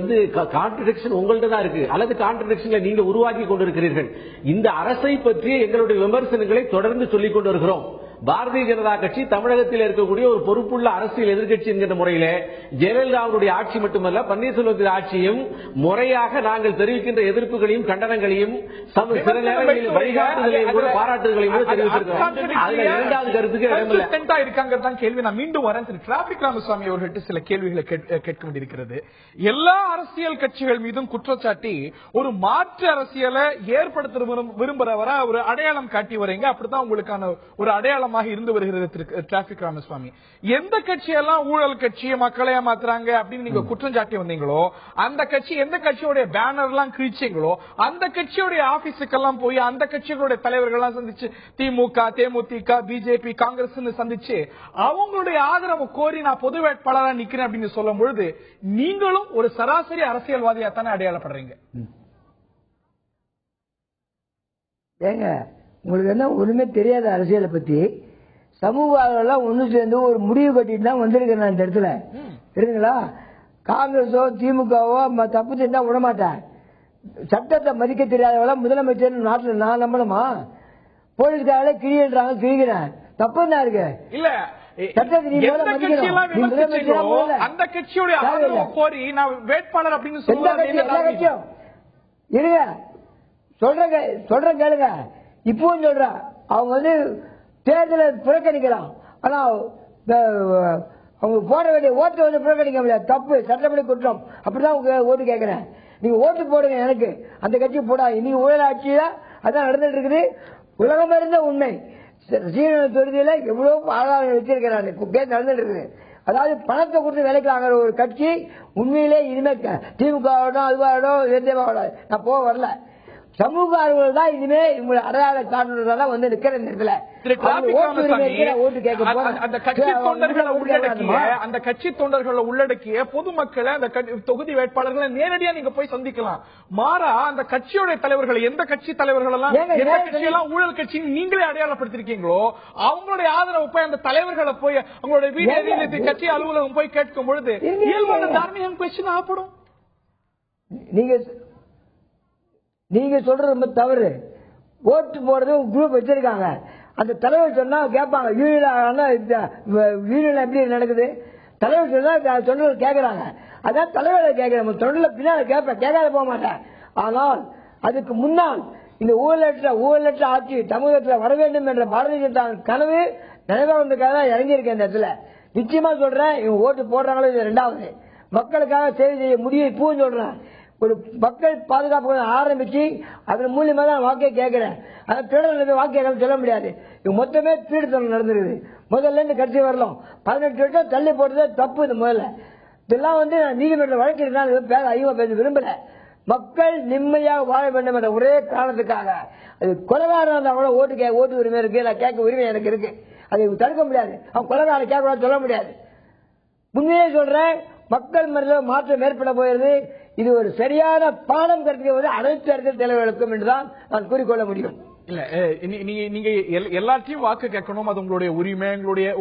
கான்ட்ரடிக்ஷன் உங்கள்ட்ட தான் இருக்கு, அல்லது கான்ட்ரடிக்ஷன்ல நீங்க உருவாக்கி கொண்டிருக்கிறீர்கள். இந்த அரசை பற்றிய எங்களுடைய விமர்சனங்களை தொடர்ந்து சொல்லிக் கொண்டு வருகிறோம். பாரதிய ஜனதா கட்சி தமிழகத்தில் இருக்கக்கூடிய ஒரு பொறுப்புள்ள அரசியல் எதிர்க்கட்சி என்கிற முறையிலே ஜெயலலிதாவுடைய ஆட்சி மட்டுமல்ல, பன்னீர்செல்வத்தின் ஆட்சியும் முறையாக நாங்கள் தெரிவிக்கின்ற எதிர்ப்புகளையும் கண்டனங்களையும் சில நேரங்களில் வழிகாட்டுதலையும் கூட பாராட்டுகளையும் கூட தெரிவித்திருக்கிறோம். அதுல இரண்டாவது கருத்துக்கு இடமில்லை இருக்காங்க கேள்வி. நான் மீண்டும் வரேன். திரு டிராபிக் ராமசாமி அவர்கள்ட்ட சில கேள்விகளை கேட்க வேண்டியிருக்கிறது. எல்லா அரசியல் கட்சிகள் மீதும் குற்றச்சாட்டி ஒரு மாற்று அரசியலை ஏற்படுத்த விரும்புறவரா ஒரு அடையாளம் காட்டி வரீங்க. அப்படித்தான் உங்களுக்கான ஒரு அடையாளம் இருந்து வருகிறது. டிராபிக் ராமசாமி, எந்த கட்சியெல்லாம் ஊழல் கட்சி, மக்களை ஏமாத்துறாங்க அப்படின்னு நீங்க குற்றம் சாட்டி வந்தீங்களோ, அந்த கட்சி எந்த கட்சியோட பேனர் எல்லாம் கிழிச்சீங்களோ, அந்த கட்சியோட ஆபீஸுக்கெல்லாம் போய் அந்த கட்சிகளுடைய தலைவர்கள் சந்திச்சு, திமுக, தேமுதிக, பிஜேபி, காங்கிரஸ் சந்திச்சு அவங்களுடைய ஆதரவு கோரி நான் பொது வேட்பாளராக நிக்கிறேன் அப்படின்னு சொல்லும் பொழுது நீங்களும் ஒரு சராசரி அரசியல்வாதியா தானே அடையாளப்படுறீங்க. ஏங்க, உங்களுக்கு என்ன ஒண்ணுமே தெரியாத அரசியலை பத்தி சமூக ஆதரவு ஒண்ணு சேர்ந்து ஒரு முடிவு கட்டிட்டு தான் வந்திருக்கேன் நான் இந்த இடத்துல. தெரியுங்களா? காங்கிரஸோ திமுகவோ தப்பு செஞ்சா விடமாட்டேன். சட்டத்தை மதிக்க தெரியாதவள முதலமைச்சர் நாட்டில் நான் நம்பணுமா? போலீஸ்காரங்களே கிழின்றாங்க, கிழிக்கிறேன், தப்பு என்ன இருக்கு? இல்ல, அந்த கட்சியோட கோரி நான் வேட்பாளர் அப்படின்னு சொல்லுங்க. சொல்ற கேளுங்க. இப்பவும் சொல்ற அவங்க தேர்தலை புறக்கணிக்கலாம், ஆனா அவங்க போட வேண்டிய ஓட்டு புறக்கணிக்க முடியாது. தப்பு, சட்டப்படி குற்றம். அப்படிதான் ஓட்டு கேட்கிறேன். நீங்க ஓட்டு போடுங்க எனக்கு, அந்த கட்சி போடாது. இன்னைக்கு ஊழல் ஆட்சியில அதான் நடந்துட்டு இருக்குது. உலகம் இருந்த உண்மை. சீன தொகுதியில எவ்வளவு ஆதாரம் வச்சிருக்கிறாங்க, கேஸ் நடந்துட்டு இருக்குது. அதாவது பணத்தை கொடுத்து வேலைக்கு வாங்குற ஒரு கட்சி உண்மையிலே இனிமே திமுக ஆகட்டும், அதுவாகட்டும், எந்தவாகட்டும் நான் போக வரல. சமூக ஆர்வலர்கள் தான் இனிமே உங்களை அடையாள காட்டுறதால நிக்கிற நேரத்தில் அந்த கட்சி தொண்டர்களை உள்ளடக்கிய பொதுமக்களை, அந்த தொகுதி வேட்பாளர்களை நேரடியா நீங்க போய் சந்திக்கலாம். மாறா அந்த கட்சியோட தலைவர்கள், எந்த கட்சி தலைவர்கள் எல்லாம் எந்த கட்சியெல்லாம் ஊழல் கட்சின்னு நீங்களே அடையாளப்படுத்திருக்கீங்களோ அவங்களுடைய ஆதரவு போய் அந்த தலைவர்களை போய் அவங்களுடைய வீடு கட்சி அலுவலகம் போய் கேட்கும் பொழுது இயல்பான தார்மீகம் கொஸ்டின் ஆகப்படும். நீங்க சொல்றது ரொம்ப தவறு. ஓட்டு போறது குரூப் வச்சிருக்காங்க, அந்த தலைவர் சொன்னா கேட்பாங்க. யூனியன் எப்படி நடக்குது? தலைவர் சொன்னா தொண்டர்கள் கேட்கறாங்க, அதான் தலைவரை கேட்கிறேன். தொண்டர்ல பின்னால கேட்பேன், கேட்காத போக மாட்டேன். ஆனால் அதுக்கு முன்னால் இந்த ஊழலற்ற ஆட்சி தமிழகத்தில் வர வேண்டும் என்ற பாரதிய ஜனதா கனவு நிறைவேறதுக்காக தான் இறங்கியிருக்கேன் இந்த இடத்துல. நிச்சயமா சொல்றேன், இவங்க ஓட்டு போடுறாங்களோ இது ரெண்டாவது. மக்களுக்காக சேவை செய்ய முடியும். இப்பவும் சொல்றேன், ஒரு மக்கள் பாதுகாப்பு ஆரம்பிச்சு அதன் மூலியமா தான் வாக்கே கேட்கிறேன். ஆனா திருடர்கள் வாக்கு சொல்ல முடியாது. இவங்க மொத்தமே திருடுத்தனம் நடந்திருக்குது. முதல்ல இருந்து கட்சி வரலாம் 18 வருஷம் தள்ளி போட்டதே தப்பு. இந்த முதல்ல இதெல்லாம் நீதிமன்ற வழக்கு பேச அதிகமா பேச விரும்பல. மக்கள் நிம்மதியாக வாழ வேண்டும் என்ற ஒரே காரணத்துக்காக. அது கொலைகாரன் கூட ஓட்டு உரிமை இருக்கு, நான் கேட்க உரிமை எனக்கு இருக்கு. அதை தடுக்க முடியாது. அவன் கொலைகாரன் கேட்க சொல்ல முடியாது. உண்மையே சொல்றேன், மக்கள் மனதில் மாற்றம் ஏற்பட போயிருது. இது ஒரு சரியான பாடம் கற்பிக்க அனைத்து அரசியல் தலைவர்களுக்கும் என்றுதான் நான் கூறிக்கொள்ள முடியும். இல்ல நீங்க எல்லாத்தையும் வாக்கு கேட்கணும், அது உங்களுடைய உரிமை,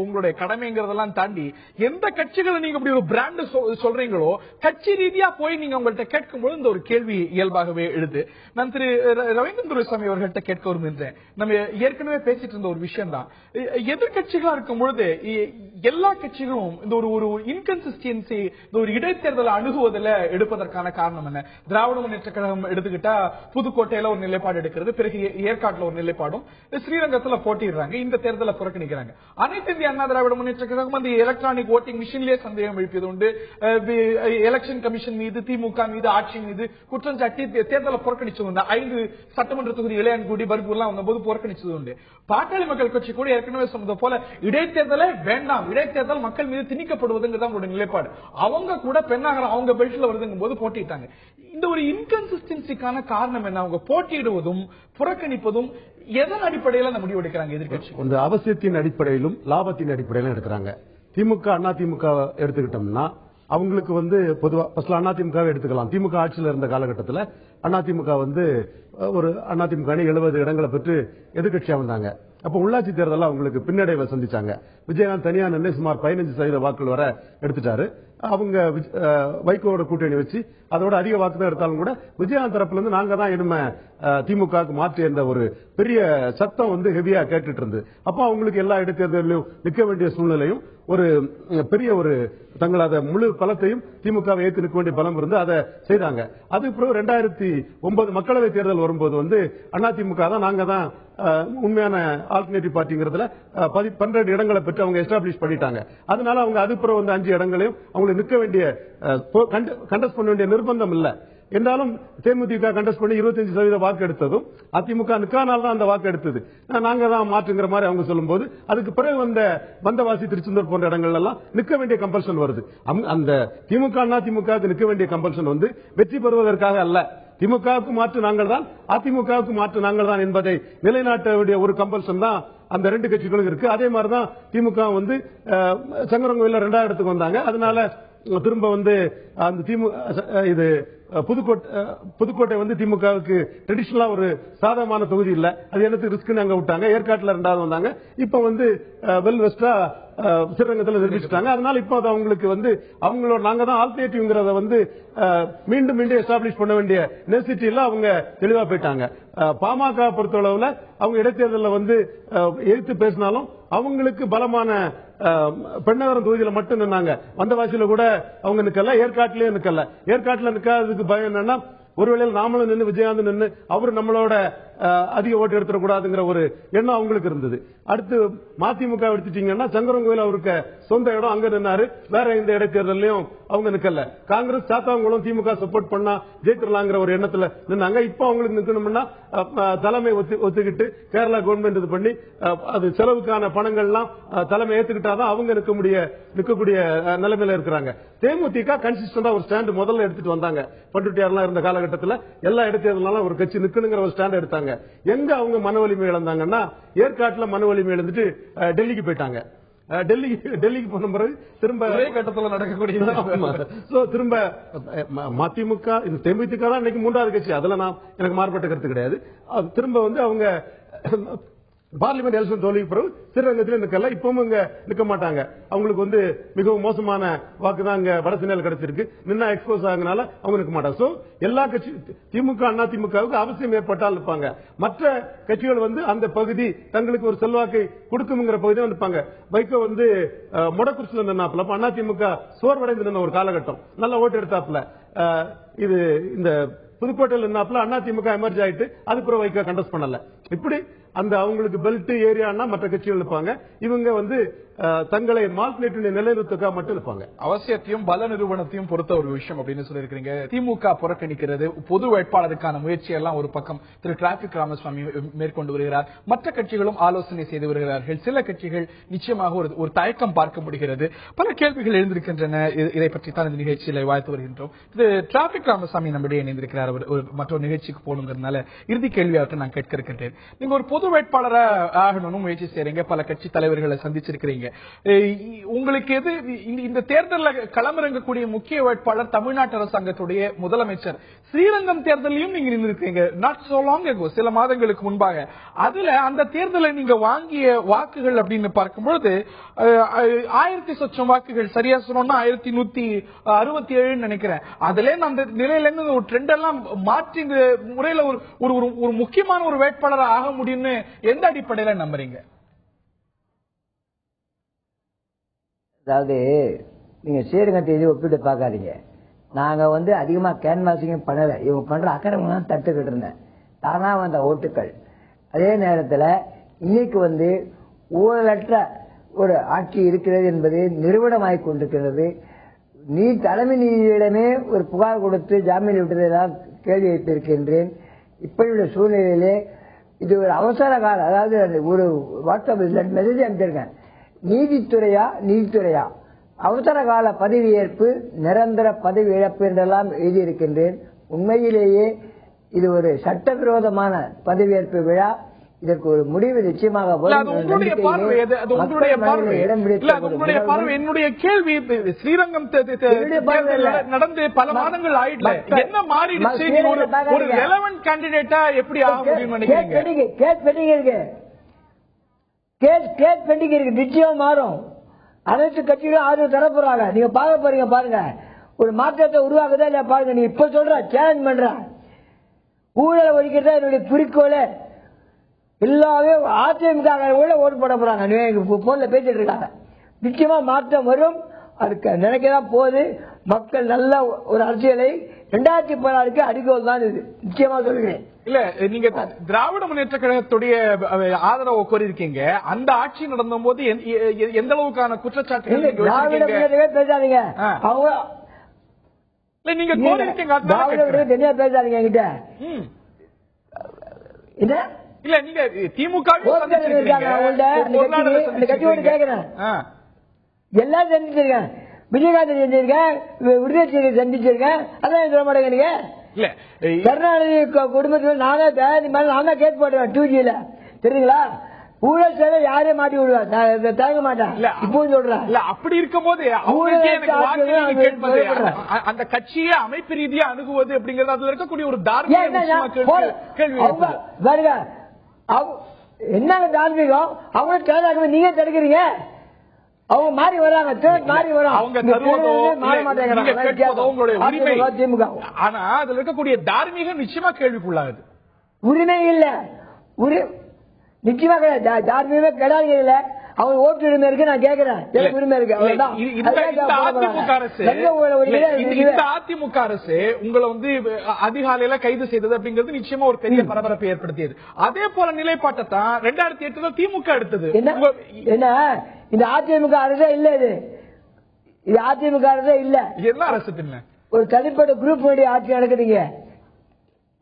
உங்களுடைய கடமைங்கிறதெல்லாம் தாண்டி எந்த கட்சிகளை நீங்க இப்படி ஒரு பிராண்ட் சொல்றீங்களோ கட்சி ரீதியா போய் நீங்க உங்கள்கிட்ட கேட்கும்போது இந்த ஒரு கேள்வி இயல்பாகவே எழுது. நான் திரு ரவீந்திரன் துரைசாமி அவர்கள்ட்ட கேட்க விரும்புகிறேன். நம்ம ஏற்கனவே பேசிட்டு இருந்த ஒரு விஷயம் தான், எதிர்கட்சிகளா இருக்கும் பொழுது எல்லா கட்சிகளும் இந்த ஒரு இன்கன்சிஸ்டன்சி, இந்த ஒரு இடைத்தேர்தலை அணுகுவதில் எடுப்பதற்கான காரணம் என்ன? திராவிட முன்னேற்ற கழகம் எடுத்துக்கிட்டா புதுக்கோட்டையில ஒரு நிலைப்பாடு எடுக்கிறது, பிறகு ஏற்காட்டுல ஒரு நிலைப்பாடும், ஸ்ரீரங்கத்துல போட்டிடுறாங்க, இந்த தேர்தலை புறக்கணிக்கிறாங்க. அனைத்து இந்திய அண்ணா திராவிட முன்னேற்ற கழகம் அந்த எலக்ட்ரானிக் ஓட்டிங் மிஷின்லயே சந்தேகம் எழுப்பியது உண்டு. எலெக்ஷன் கமிஷன் மீது, திமுக மீது, ஆட்சி மீது குற்றம் சாட்டி தேர்தலை புறக்கணிச்சது உண்டு. 5 சட்டமன்ற தொகுதி இளையான்குடி பர்கூர்லாம் வந்தபோது புறக்கணிச்சது உண்டு. பாட்டாளி மக்கள் கட்சி கூட ஏற்கனவே சொன்னது போல இடைத்தேர்தலை வேண்டாம், இடைத்தேர்தல் மக்கள் மீது திணிக்கப்படுவதுங்கிறது அவங்களுடைய நிலைப்பாடு. அவங்க கூட பெண்ணாகரம் அவங்க பெல்ட்ல வருதுங்கும் போது போட்டிட்டாங்க. இந்த ஒரு இன்கன்சிஸ்டன்சிக்கான காரணம் என்ன? அவங்க போட்டியிடுவதும் புறக்கணிப்பதும் எதன் அடிப்படையில் அந்த முடிவு எடுக்கிறாங்க எதிர்கட்சி? இந்த அவசியத்தின் அடிப்படையிலும் லாபத்தின் அடிப்படையிலும் எடுக்கிறாங்க. திமுக அண்ணா திமுக எடுத்துக்கிட்டோம்னா அவங்களுக்கு பொதுவா அண்ணா திமுக எடுத்துக்கலாம். திமுக ஆட்சியில் இருந்த காலகட்டத்தில் அண்ணா திமுக ஒரு அண்ணா திமுக 70 இடங்களை பெற்று எதிர்கட்சியா வந்தாங்க. அப்ப உள்ளாட்சி தேர்தல் அவங்களுக்கு பின்னடைவை சந்திச்சாங்க. விஜயகாந்த் தனியா நின்று சுமார் 15% வாக்குகள் வர எடுத்துட்டாரு. அவங்க வைகோவோட கூட்டணி வச்சு அதோட அதிக வாக்கு தான் எடுத்தாலும் கூட விஜயகாந்த் தரப்புல இருந்து நாங்க தான் இனிமே திமுகவுக்கு மாற்றி என்ற ஒரு பெரிய சத்தம் ஹெவியா கேட்டுட்டு இருந்து, அப்ப அவங்களுக்கு எல்லா இடைத்தேர்தலையும் நிற்க வேண்டிய சூழ்நிலையும் ஒரு பெரிய ஒரு தங்களது முழு பலத்தையும் திமுகவை ஏற்று நிற்க வேண்டிய பலம் இருந்து அதை செய்தாங்க. அதுக்கு பிறகு 2009 மக்களவை தேர்தல் வரும்போது அதிமுக தான் நாங்க தான் உண்மையான ஆல்டர்னேட்டிவ் பார்ட்டிங்கிறதுல 12 இடங்களை பெற்று அவங்க எஸ்டாப்ளிஷ் பண்ணிட்டாங்க. அதனால அவங்க அது பிறகு 5 இடங்களையும் அவங்களுக்கு நிற்க வேண்டிய கண்டஸ்ட் பண்ண வேண்டிய நிர்பந்தம் இல்லை. என்றாலும் தேமுதிக கண்டஸ்ட் பண்ணி 25% வாக்கு எடுத்ததும் அதிமுக நிற்கானால் தான் அந்த வாக்கு எடுத்தது. நாங்க தான் மாற்றுங்கிற மாதிரி அவங்க சொல்லும்போது அதுக்கு பிறகு வந்தவாசி திருச்செந்தூர் போன்ற இடங்கள் எல்லாம் நிற்க வேண்டிய கம்பல்ஷன் வருது. அந்த திமுக அதிமுக நிற்க வேண்டிய கம்பல்ஷன் வெற்றி பெறுவதற்காக அல்ல, திமுகவுக்கு மாற்று நாங்கள் தான், அதிமுகவுக்கு மாற்று நாங்கள் தான் என்பதை நிலைநாட்ட வேண்டிய ஒரு கம்பல்ஷன் தான் அந்த 2 கட்சிகளும் இருக்கு. அதே மாதிரிதான் திமுக சங்கரங்கோயில 2வது இடத்துக்கு வந்தாங்க. அதனால திரும்ப அந்த இது புதுக்கோட்டை திமுகவுக்கு ட்ரெடிஷனலா ஒரு சாதகமான தொகுதி இல்ல, அது எனக்கு ரிஸ்க் அங்க விட்டாங்க. ஏற்காட்டுல 2வது வந்தாங்க. இப்ப வெல் வெஸ்டா ஸ்ரீரங்கத்தில் நிரூபிச்சிட்டாங்க. அதனால இப்ப அவங்களுக்கு அவங்களோட நாங்க தான் ஆல்டர்னேட்டிவ்ங்கிறத மீண்டும் மீண்டும் எஸ்டாப்ளிஷ் பண்ண வேண்டிய நெசிட்டில அவங்க தெளிவா போயிட்டாங்க. பாமக பொறுத்தளவுல அவங்க இடைத்தேர்தலில் எதிர்த்து பேசினாலும் அவங்களுக்கு பலமான பெண்ணகரம் தொகுதியில மட்டும் நின்னாங்க. வந்தவாசியில கூட அவங்க நிக்கல, ஏற்காட்டிலேயே நிக்கல. ஏற்காட்டுல நிக்காததுக்கு பயம் என்னன்னா, ஒருவேளை நாமளும் நின்று விஜயகாந்த் நின்று அவரு நம்மளோட அதிக ஓட்டு எடுத்துடக்கூடாதுங்கிற ஒரு எண்ணம் அவங்களுக்கு இருந்தது. அடுத்து மதிமுக எடுத்துட்டீங்கன்னா சங்கரங்கோயில் அவருக்கு சொந்த இடம், அங்க நின்னாரு. வேற எந்த இடைத்தேர்தலையும் அவங்க நிக்கல. காங்கிரஸ் சாத்தாங்குளம் திமுக சப்போர்ட் பண்ணா ஜெயிச்சிடலாங்கிற ஒரு எண்ணத்துல நின்னாங்க. இப்ப அவங்களுக்கு நிக்கணும்னா தலைமை ஒத்துக்கிட்டு கேரளா கவர்மெண்ட் இது பண்ணி அது செலவுக்கான பணங்கள்லாம் தலைமை ஏத்துக்கிட்டாதான் அவங்க நிற்கக்கூடிய நிலைமையில இருக்கிறாங்க. தேமுதிக கன்சிஸ்டன்டா ஒரு ஸ்டாண்ட் முதல்ல எடுத்துட்டு வந்தாங்க. பண்டுட்டியார்லாம் இருந்த காலகட்டத்தில் எல்லா இடைத்தேர்தலும் ஒரு கட்சி நிக்கணுங்கிற ஒரு ஸ்டாண்ட் எடுத்தாங்க. எங்க அவங்க மன வலிமை இழந்தாங்கன்னா, ஏற்காட்டுல மன வலிமை இழந்துட்டு டெல்லிக்கு போயிட்டாங்க. டெல்லிக்கு போன பிறகு திரும்ப ஒரே கட்டத்தில் நடக்கக்கூடிய திரும்ப மதிமுக தேமுதிக தான் இன்னைக்கு 3வது கட்சி. அதுல எனக்கு மாறுபட்ட கருத்து கிடையாது. திரும்ப அவங்க பார்லிமெண்ட் எலெக்ஷன் தோல்விக்கு பிறகு ஸ்ரீரங்கத்தில் நிக்கல, இப்பவும் இங்க நிக்க மாட்டாங்க. அவங்களுக்கு மிகவும் மோசமான வாக்கு தான் இங்க வட சென்னையில் கிடைச்சிருக்கு. நின்னா எக்ஸ்போஸ் ஆகுனால அவங்க நிக்க மாட்டாங்க. சோ எல்லா கட்சி திமுக அண்ணா திமுகவுக்கு அவசியம் ஏற்பட்டால் நிற்பாங்க. மற்ற கட்சிகள் அந்த பகுதி தங்களுக்கு ஒரு செல்வாக்கை கொடுக்குங்கிற பகுதியை நிற்பாங்க. வைகோ முடக்குறிச்சியில் நின்னாப்ல, அண்ணா திமுக சோர்வடைந்து நின்ன ஒரு காலகட்டம், நல்ல ஓட்டு எடுத்தாப்ல. இது இந்த புதுக்கோட்டையில் நின்னாப்ல அண்ணா திமுக எமர்ஜ் ஆயிட்டு அதுக்கப்புறம் வைகோ கண்டஸ்ட் பண்ணல. இப்படி அவங்களுக்கு பெல்ட் ஏரியானா மற்ற கட்சிகள் இருப்பாங்க. இவங்க தங்களை மால்குலேட்டிவ் நிலைநிறுத்தக்காக மட்டும் இருப்பாங்க. அவசியத்தையும் பல நிறுவனத்தையும் பொறுத்த ஒரு விஷயம் அப்படின்னு சொல்லியிருக்கீங்க. திமுக புறக்கணிக்கிறது, பொது வேட்பாளருக்கான முயற்சி எல்லாம் ஒரு பக்கம் திரு டிராபிக் ராமசுவாமி மேற்கொண்டு வருகிறார். மற்ற கட்சிகளும் ஆலோசனை செய்து வருகிறார்கள். சில கட்சிகள் நிச்சயமாக ஒரு தயக்கம் பார்க்க முடிகிறது. பல கேள்விகள் எழுந்திருக்கின்றன. இதை பற்றி தான் இந்த நிகழ்ச்சியில் வாழ்த்து வருகின்றோம். திரு டிராபிக் ராமசாமி நம்முடைய இணைந்திருக்கிறார். மற்றொரு நிகழ்ச்சிக்கு போகணுங்கிறதுனால இறுதி கேள்வியாகட்டும் நான் கேட்க இருக்கின்றேன். நீங்க ஒரு பொது வேட்பாளரா ஆகணும்னு முயற்சி செய்றீங்க, பல கட்சி தலைவர்களை சந்திச்சிருக்கிறீங்க. உங்களுக்கு எது இந்த தேர்தலில் களமிறங்கக்கூடிய முக்கிய வேட்பாளர் தமிழ்நாட்டு அரசாங்கத்துடைய முதலமைச்சர். ஸ்ரீரங்கம் தேர்தலையும் நீங்க நின்றுருக்கீங்க, நாட் சோ லாங் ago, சில மாதங்களுக்கு முன்பாக. அதுல அந்த தேர்தலை நீங்க வாங்கிய வாக்குகள் அப்படின்னு பார்க்கும்பொழுது 1000 சொச்சம் வாக்குகள், சரியா சொன்னோம்னா 1167 நினைக்கிறேன். அதுல அந்த நிலையில இருந்து ஒரு ட்ரெண்ட் எல்லாம் மாற்றி இந்த முறையில ஒரு முக்கியமான ஒரு வேட்பாளர் ஆக முடியும்னு எந்த அடிப்படையில நம்புறீங்க? அதாவது நீங்க ஸ்ரீரங்கத்தை இது ஒப்பிட்டு பார்க்காதீங்க. நாங்க அதிகமா கேன்வாசிங் பண்ணல, இவங்க பண்ற அக்கிரமம் தட்டுக்கிட்டு இருந்தேன், தானா வந்த ஓட்டுக்கள். அதே நேரத்தில் இன்னைக்கு ஊழலற்ற ஒரு ஆட்சி இருக்கிறது என்பது நிறுவனமாகிக் கொண்டிருக்கிறது. தலைமை நீதியிடமே ஒரு புகார் கொடுத்து ஜாமீன் விட்டதெல்லாம் கேள்வி வைத்திருக்கின்றேன். இப்படியுள்ள சூழ்நிலையிலே இது ஒரு அவசர கால, அதாவது ஒரு வாட்ஸ்அப் மெசேஜ் அனுப்பிச்சிருக்கேன், நீதித்துறையா அவசர கால பதவியேற்பு, நிரந்தர பதவி இழப்பு என்றெல்லாம் எழுதியிருக்கின்றேன். உண்மையிலேயே இது ஒரு சட்டவிரோதமான பதவியேற்பு விழா. இதற்கு ஒரு முடிவு நிச்சயமாக என்னுடைய கேள்வி, ஸ்ரீரங்கம் நடந்து பல மாதங்கள் ஆயிடுச்சு, என்ன மாறிடுச்சு? ஒரு ரெலவென்ட் கேண்டிடேட்டா எப்படி ஆக முடியும் நினைக்கிறீங்க? கேஸ் பெண்டிங் இருக்கு, நிச்சயம் மாறும். அனைத்து கட்சிகளும் ஆதரவு தரப்போறாங்க. நீங்க பார்க்க போறீங்க, பாருங்க ஒரு மாற்றத்தை உருவாக்குதா இல்ல பாருங்க. நீ இப்ப சொல்ற சேலஞ்ச் பண்ற ஊழலை ஒழிக்கிறதா என்னுடைய குறிக்கோள. எல்லாமே அதிமுக ஓட்டு போட போறாங்க, போன்ல பேசிட்டு இருக்காங்க. நிச்சயமா மாற்றம் வரும், அதுக்கு நினைக்கதான் போகுது. மக்கள் நல்ல ஒரு அரசியலை 2016 அடிக்கோல் தான் இது, நிச்சயமா சொல்லுகிறேன். இல்ல, நீங்க திராவிட முன்னேற்ற கழகத்துடைய ஆதரவு கோரிருக்கீங்க. அந்த ஆட்சி நடந்த போது எந்த அளவுக்கான குற்றச்சாட்டுகள் திராவிட முன்னேற்றமே பேசாதீங்க, அவங்க நீங்க கோரிருக்கீங்க, தனியா பேசாதீங்க என்கிட்ட. என்ன இல்ல, நீங்க திமுக கேக்குறேன், எல்லாம் செஞ்சிருக்கேன், விஜயகாந்த் செஞ்சிருக்கேன், விடுதலை சந்திச்சிருக்கேன். அதான் சொல்ல மாட்டேங்க நீங்க. இல்ல, கருணாநிதி குடும்பத்தில் நானே கேஸ் போடுவேன் 2Gல, தெரியுங்களா? ஊழல் சேவை யாரே மாட்டி விடுவேன், தயங்க மாட்டேன். இப்போ சொல்றேன், அப்படி இருக்கும் போது அந்த கட்சியை அமைப்பு ரீதியா அணுகுவது அப்படிங்கறது அதுல இருக்கக்கூடிய ஒரு பாருங்க, என்னங்க தார்மீகம்? அவங்க தேர்தல் நீங்க தடுக்கிறீங்க, அவங்க மாறி வராங்க, மாறி வராங்க, திமுக. ஆனா அதுல இருக்கக்கூடிய தார்மீகம் நிச்சயமா கேள்விக்குள்ளாகுது. உரிமை இல்ல, நிச்சயமா தார்மீகமே கிடையாது. இல்ல, அவங்க ஓட்டு உரிமை இருக்கு, நான் கேட்கிறேன், உரிமை இருக்கு. அதிமுக அரசு உங்களை அதிகாலையில கைது செய்தது அப்படிங்கிறது நிச்சயமா ஒரு பெரிய பரபரப்பை ஏற்படுத்தியது. அதே போல நிலைப்பாட்டை தான் 2008 திமுக எடுத்தது. என்ன இந்த அதிமுக அரசே இல்ல, இது அதிமுக அரசே இல்ல, என்ன அரசு இல்ல, ஒரு தனிப்பட்ட குரூப் ஆட்சி நடக்குதுங்க.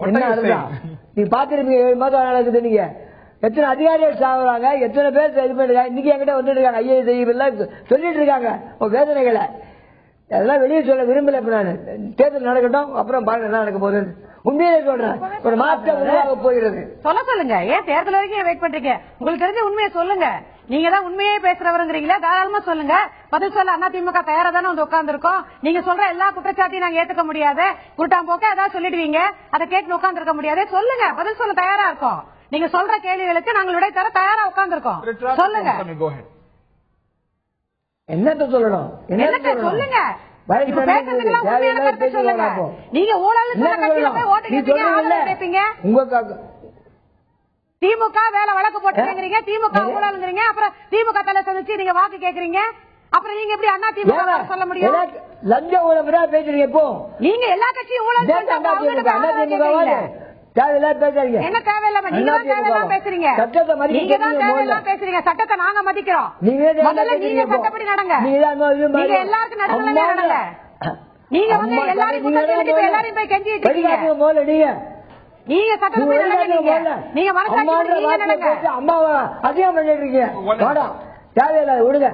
என்ன அதுதான் நீங்க பாத்துருப்பீங்க, 7 மாதம் நடக்குது. நீங்க எத்தனை அதிகாரிகள் சாகுறாங்க, எத்தனை பேர் இது பண்ணிருக்காங்க. இன்னைக்கு என்கிட்ட வந்துட்டு இருக்காங்க, ஐஏஎஸ் எல்லாம் சொல்லிட்டு இருக்காங்க வேதனைகளை. அதெல்லாம் வெளியே சொல்ல விரும்பல. இப்ப நான் தேர்தல் நடக்கட்டும், அப்புறம் பாருங்க என்ன நடக்க போகுது. உண்மையிலே சொல்றேன், ஒரு மாற்றம் உருவாக போகிறது. சொல்லுங்க, ஏன் தேர்தல் வரைக்கும் வெயிட் பண்றீங்க? உங்களுக்கு தெரிஞ்ச உண்மையை சொல்லுங்க. நீங்க தான் உண்மையே பேசுறவருங்கிறீங்களா, தாராளமா சொல்லுங்க. பதில் சொல்ல அதிமுக தயாரா தானே உட்கார்ந்து இருக்கோம். நீங்க சொல்ற எல்லா குற்றச்சாட்டையும் நாங்க ஏத்துக்க முடியாது, குருட்டாம்போக்க ஏதாவது சொல்லிடுவீங்க, அதை கேட்டு உட்கார்ந்து இருக்க முடியாது. சொல்லுங்க, பதில் சொல்ல தயாரா இருக்கோம். நீங்க சொல்ற கேள்விகளுக்கு நாங்கள் விடை தர தயாரா உட்கார்ந்து இருக்கோம். சொல்லுங்க, என்னத்த சொல்லணும், என்னத்த சொல்லுங்க. நீங்க ஊழல் கேட்பீங்க, திமுக வேலை வழக்கு போட்டுங்கிறீங்க, திமுக ஊழல்ங்கிறீங்க, அப்புறம் திமுக தலை சந்திச்சு நீங்க வாக்கு கேக்குறீங்க. அப்புறம் நீங்க எப்படி அண்ணா திமுக சொல்ல முடியும்? லஞ்ச ஊழல் பேசுறீங்க. இப்போ நீங்க எல்லா கட்சியும் ஊழல் என்ன தேவையில்லாம நீங்க தேவையில்லாம பேசுறீங்க, நீங்க தான் தேவையில்லாம பேசுறீங்க. சட்டத்தை நாங்க மதிக்கிறோம், முதல்ல நீங்க சட்டப்படி நடங்க, நீங்க எல்லாருக்கும் நடுவுல நடங்க. நீங்க எல்லாரும் எல்லாரையும் போய் கெஞ்சிட்டு இருக்கீங்க. நீங்க சட்டப்படி நடங்க, நீங்க மனசாட்சி அம்மாவை அதிகம் பண்ணிட்டு இருக்கீங்க. தேவையில்லை விடுங்க,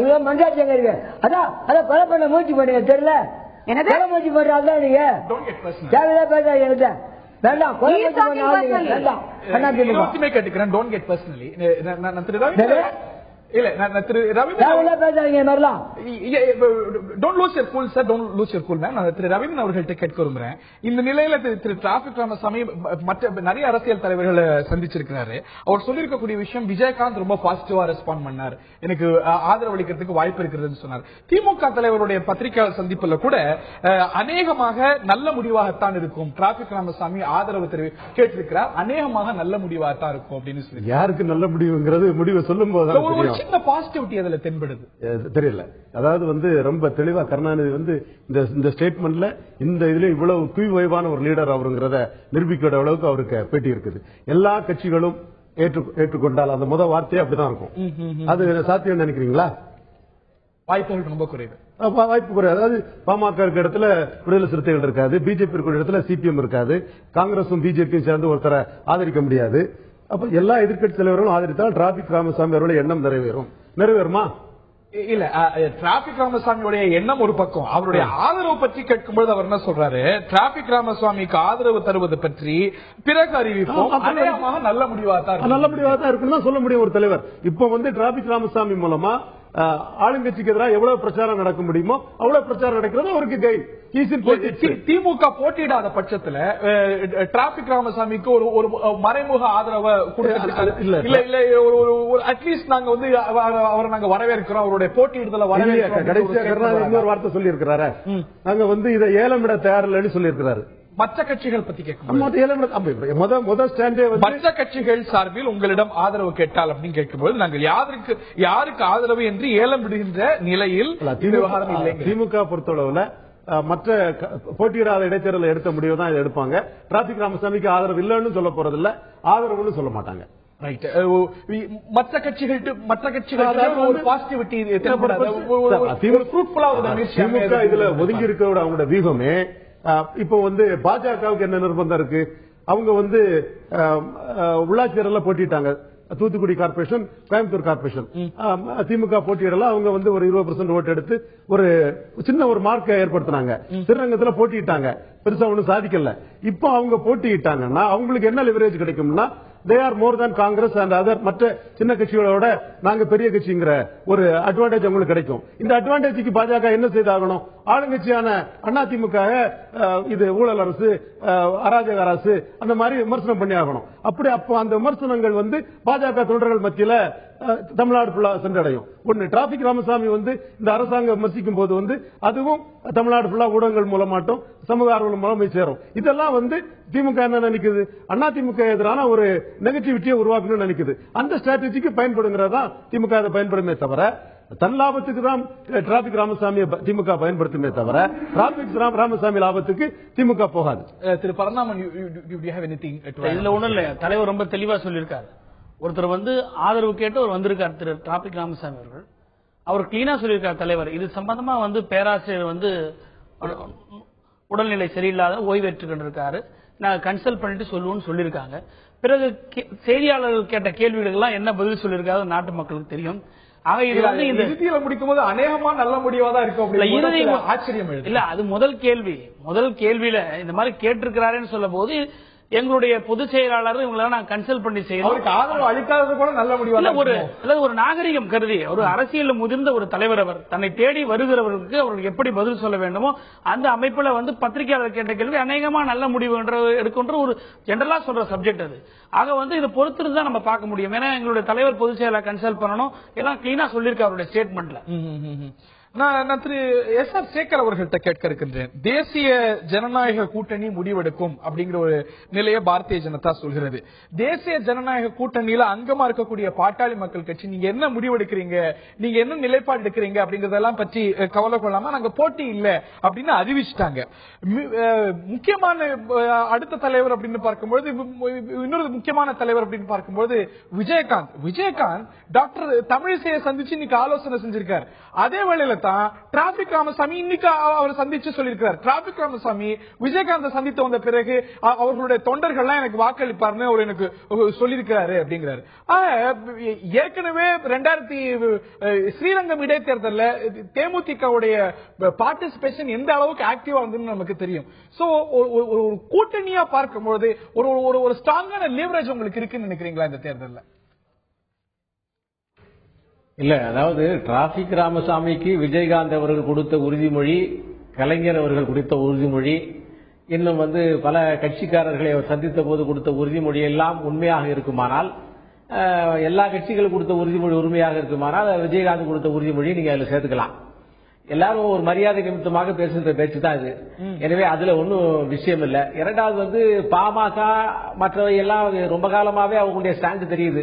உங்க மனசாட்சி எங்க இருக்கு? அதான் கொலை பண்ண முயற்சி பண்ணுங்க, தெரியல கொலை முயற்சி பண்றாங்க. நீங்க தேவையில்லை பேசாதீங்க. வேண்டாம் வேண்டாம் கேட்டுக்கிறேன். Don't get personally. இல்ல நான் திரு Ravi don't lose your cool sir, don't lose your cool ma'am. நான் திரு ரவீந்திரன் அவர்கள்ட்ட கேட்க விரும்புறேன். இந்த நிலையில திரு டிராபிக் ராமசாமி மற்ற நிறைய அரசியல் தலைவர்களை சந்திச்சிருக்கிறாரு. அவர் சொல்லியிருக்கக்கூடிய விஷயம், விஜயகாந்த் ரொம்ப பாசிட்டிவா ரெஸ்பாண்ட் பண்ணார், எனக்கு ஆதரவு அளிக்கிறதுக்கு வாய்ப்பு இருக்கிறதுன்னு சொன்னார். திமுக தலைவருடைய பத்திரிகையாளர் சந்திப்புல கூட அநேகமாக நல்ல முடிவாகத்தான் இருக்கும், டிராபிக் ராமசாமி ஆதரவு கேட்டிருக்கிறார், அநேகமாக நல்ல முடிவாகத்தான் இருக்கும் அப்படின்னு சொல்லி. யாருக்கு நல்ல முடிவுங்கிறது முடிவை சொல்லும் போது சின்ன பாசிட்டிவிட்டி அதுல தென்படுது தெரியல. அதாவது ரொம்ப தெளிவா கருணாநிதி இந்த ஸ்டேட்மெண்ட்ல இந்த இதுல இவ்வளவு குவிவான ஒரு லீடர் அவருங்கிறத நிரூபிக்கிற அளவுக்கு அவருக்கு பேட்டி இருக்குது. எல்லா கட்சிகளும் ஏற்றுக்கொண்டால் அந்த முதல் வார்த்தையே அப்படிதான் இருக்கும். அது சாத்தியம் நினைக்கிறீங்களா? வாய்ப்புகள் ரொம்ப குறைவு. வாய்ப்பு குறைவு. அதாவது பாமக இருக்க இடத்துல விடுதலை சிறுத்தைகள் இருக்காது, பிஜேபி இருக்கிற இடத்துல சிபிஎம் இருக்காது, காங்கிரசும் பிஜேபியும் சேர்ந்து ஒருத்தரை ஆதரிக்க முடியாது. அப்ப எல்லா எதிர்க்கட்சி தலைவர்களும் ஆதரித்தால் டிராபிக் ராமசாமி அவருடைய எண்ணம் நிறைவேறுமா? இல்ல, டிராபிக் ராமசாமியுடைய எண்ணம் ஒரு பக்கம். அவருடைய ஆதரவு பற்றி கேட்கும்போது அவர் என்ன சொல்றாரு, டிராபிக் ராமசாமிக்கு ஆதரவு தருவது பற்றி பிறகு அறிவிப்போம், அநேகமாக நல்ல முடிவாக இருக்குன்னு சொல்ல முடியும் ஒரு தலைவர். இப்ப டிராபிக் ராமசாமி மூலமா ஆளுங்கட்சிக்கு எதிராக எவ்வளவு பிரச்சாரம் நடக்க முடியுமோ அவ்வளவு பிரச்சாரம் நடக்கிறது அவருக்கு கைல். திமுக போட்டியிடாத பட்சத்துல டிராபிக் ராமசாமிக்கு ஒரு மறைமுக ஆதரவை அட்லீஸ்ட் நாங்க அவரை நாங்க வரவேற்கிறோம், அவருடைய போட்டியிடுதல வரவேற்கிறோம். கடைசியாக இன்னொரு வார்த்தை சொல்லி இருக்கிறாரு, நாங்க இதை ஏலமிட தயாரில்லைன்னு சொல்லி இருக்கிறாரு. மற்ற கட்சிகள் பத்தி கேட்கும் மற்ற கட்சிகள் சார்பில் உங்களிடம் ஆதரவு கேட்டால் அப்படின்னு கேட்கும்போது நாங்கள் யாருக்கு ஆதரவு என்று ஏலம் விடுகின்ற நிலையில் விவகாரம் இல்லை. திமுக பொறுத்தளவுல மற்ற போட்டியிடாத இடைத்தேர்தல் எடுத்த முடிவு தான் எடுப்பாங்க. டிராபிக் ராமசாமிக்கு ஆதரவு இல்லைன்னு சொல்ல போறதில்ல, ஆதரவுன்னு சொல்ல மாட்டாங்க. மற்ற கட்சிகள் ஒரு பாசிட்டிவிட்டி திமுக இதுல ஒதுங்கி இருக்கிற அவங்களோட வியூகமே. இப்போ பாஜகவுக்கு என்ன நிர்பந்தம் இருக்கு? அவங்க உள்ளாட்சி தேர்தலில் போட்டிட்டாங்க, தூத்துக்குடி கார்பரேஷன், கோயம்புத்தூர் கார்பரேஷன். திமுக போட்டியிடல, அவங்க ஒரு 20% ஓட்டு எடுத்து ஒரு சின்ன ஒரு மார்க்கை ஏற்படுத்தினாங்க. திருநங்கத்துல போட்டிட்டாங்க, பெருசா ஒன்னும் சாதிக்கல. இப்போ அவங்க போட்டிட்டாங்கன்னா அவங்களுக்கு என்ன லிவரேஜ் கிடைக்கும்னா, they are more than Congress and other மற்ற சின்ன கட்சிகளோட நாங்க பெரிய கட்சிங்கிற ஒரு அட்வான்டேஜ் அவங்களுக்கு கிடைக்கும். இந்த அட்வான்டேஜுக்கு பாஜக என்ன செய்தாகணும்? ஆளுங்கட்சியான அதிமுக இது ஊழல் அரசு, அராஜக அரசு அந்த மாதிரி விமர்சனம் பண்ணி ஆகணும். அப்போ அந்த விமர்சனங்கள் பாஜக தொண்டர்கள் மத்தியில தமிழ்நாடு ஃபுல்லா சென்றடையும். ஒன்னு, டிராபிக் ராமசாமி இந்த அரசாங்கம் விமர்சிக்கும் போது அதுவும் தமிழ்நாடு ஃபுல்லா ஊடகங்கள் மூலமாட்டும் சமூக ஆர்வலர்கள் மூலம் போய் சேரும். இதெல்லாம் திமுக என்ன நினைக்குது? அதிமுக எதிரான ஒரு நெகட்டிவிட்டியை உருவாக்கணும்னு நினைக்குது. அந்த ஸ்ட்ராட்டஜிக்கு பயன்படுங்கிறதா திமுக அதை பயன்படுமே தவிர, தன் லாபத்துக்கு தான் டிராபிக் ராமசாமி திமுக பயன்படுத்துமே தவிர டிராபிக் ராமசாமி லாபத்துக்கு திமுக போகாது. திரு பரந்தாமன், இதுல ஒண்ணும் இல்ல, தலைவர் ரொம்ப தெளிவா சொல்லியிருக்காரு. ஒருத்தர் ஆதரவு கேட்டு அவர் வந்திருக்கார், திரு டிராபிக் ராமசாமி அவர்கள். அவர் கிளீனா சொல்லியிருக்கார் தலைவர், இது சம்பந்தமா பேராசிரியர் உடல்நிலை சரியில்லாத ஓய்வேற்று கொண்டிருக்காரு, நாங்க கன்சல்ட் பண்ணிட்டு சொல்லுவோம்னு சொல்லியிருக்காங்க. பிறகு செய்தியாளர்கள் கேட்ட கேள்விகளுக்கெல்லாம் என்ன பதில் சொல்லியிருக்காரு நாட்டு மக்களுக்கு தெரியும். ஆக இது இறுதியில முடிக்கும் போது அநேகமா நல்ல முடிவாதான் இருக்கும். ஆச்சரியம் இல்ல, அது முதல் கேள்வியில இந்த மாதிரி கேட்டிருக்கிறாருன்னு சொல்லும் போது எங்களுடைய பொதுச் செயலாளர் இவங்களை நான் கன்சல்ட் பண்ணி செய்யணும், ஆதரவு அளிக்காதது கூட நல்ல முடிவு. ஒரு நாகரிகம் கருதி ஒரு அரசியல் முதிர்ந்த ஒரு தலைவர் அவர் தன்னை தேடி வருகிறவர்களுக்கு அவர்கள் எப்படி பதில் சொல்ல வேண்டுமோ அந்த அமைப்புல பத்திரிகையாளர் கேட்ட கேள்வி அநேகமா நல்ல முடிவு எடுக்கின்ற ஒரு ஜெனரலா சொல்ற சப்ஜெக்ட் அது. ஆக இதை பொறுத்திருந்து தான் நம்ம பார்க்க முடியும். ஏன்னா எங்களுடைய தலைவர் பொதுச் செயலாளர் கன்சல்ட் பண்ணணும், எல்லாம் கிளீனா சொல்லியிருக்காரு அவருடைய ஸ்டேட்மெண்ட்ல. நான் திரு எஸ்.ஆர். சேகர் அவர்கள்ட்ட கேட்க இருக்கின்றேன். தேசிய ஜனநாயக கூட்டணி முடிவெடுக்கும் அப்படிங்கிற ஒரு நிலையை பாரதிய ஜனதா சொல்கிறது. தேசிய ஜனநாயக கூட்டணியில அங்கமா இருக்கக்கூடிய பாட்டாளி மக்கள் கட்சி நீங்க என்ன முடிவெடுக்கிறீங்க, நீங்க என்ன நிலைப்பாடு எடுக்கிறீங்க அப்படிங்கறதெல்லாம் பற்றி கவலை கொள்ளாம நாங்க போட்டி இல்ல அப்படின்னு அறிவிச்சிட்டாங்க. முக்கியமான அடுத்த தலைவர் அப்படின்னு பார்க்கும்போது, இன்னொரு முக்கியமான தலைவர் அப்படின்னு பார்க்கும்போது விஜயகாந்த் டாக்டர் தமிழிசையை சந்திச்சு இன்னைக்கு ஆலோசனை செஞ்சிருக்காரு. அதே வேளையில தான் டிராபிக் ராமசாமி இன்னைக்கு அவர் சந்திச்சு சொல்லியிருக்கிறார். டிராபிக் ராமசாமி விஜயகாந்த் சந்தித்து வந்த பிறகு அவர்களுடைய தொண்டர்கள்லாம் எனக்கு வாக்களிப்பார்னு அவர் எனக்கு சொல்லியிருக்கிறாரு அப்படிங்கிறாரு. ஏற்கனவே 2000 ஸ்ரீரங்கம் இடைத்தேர்தலில் தேமுதிகவுடைய பார்ட்டிசிபேஷன் எந்த அளவுக்கு ஆக்டிவா வந்து நமக்கு தெரியும். சோ ஒரு கூட்டணியா பார்க்கும்போது ஒரு ஸ்ட்ராங்கான லீவரேஜ் உங்களுக்கு இருக்குன்னு நினைக்கிறீங்களா இந்த தேர்தலில்? இல்ல, அதாவது டிராபிக் ராமசாமிக்கு விஜயகாந்த் அவர்கள் கொடுத்த உறுதிமொழி, கலைஞர் அவர்கள் கொடுத்த உறுதிமொழி, இன்னும் பல கட்சிக்காரர்களை அவர் சந்தித்த போது கொடுத்த உறுதிமொழி எல்லாம் உண்மையாக இருக்குமானால், எல்லா கட்சிகளும் கொடுத்த உறுதிமொழி உண்மையாக இருக்குமானால் விஜயகாந்த் கொடுத்த உறுதிமொழி நீங்க அதுல சேர்த்துக்கலாம். எல்லாரும் ஒரு மரியாதை நிமித்தமாக பேசுகிற பேச்சு தான் இது. எனவே அதுல ஒன்னும் விஷயம் இல்ல. இரண்டாவது பாமக மற்றவை எல்லாம் ரொம்ப காலமாவே அவங்களுடைய ஸ்டாண்ட் தெரியுது.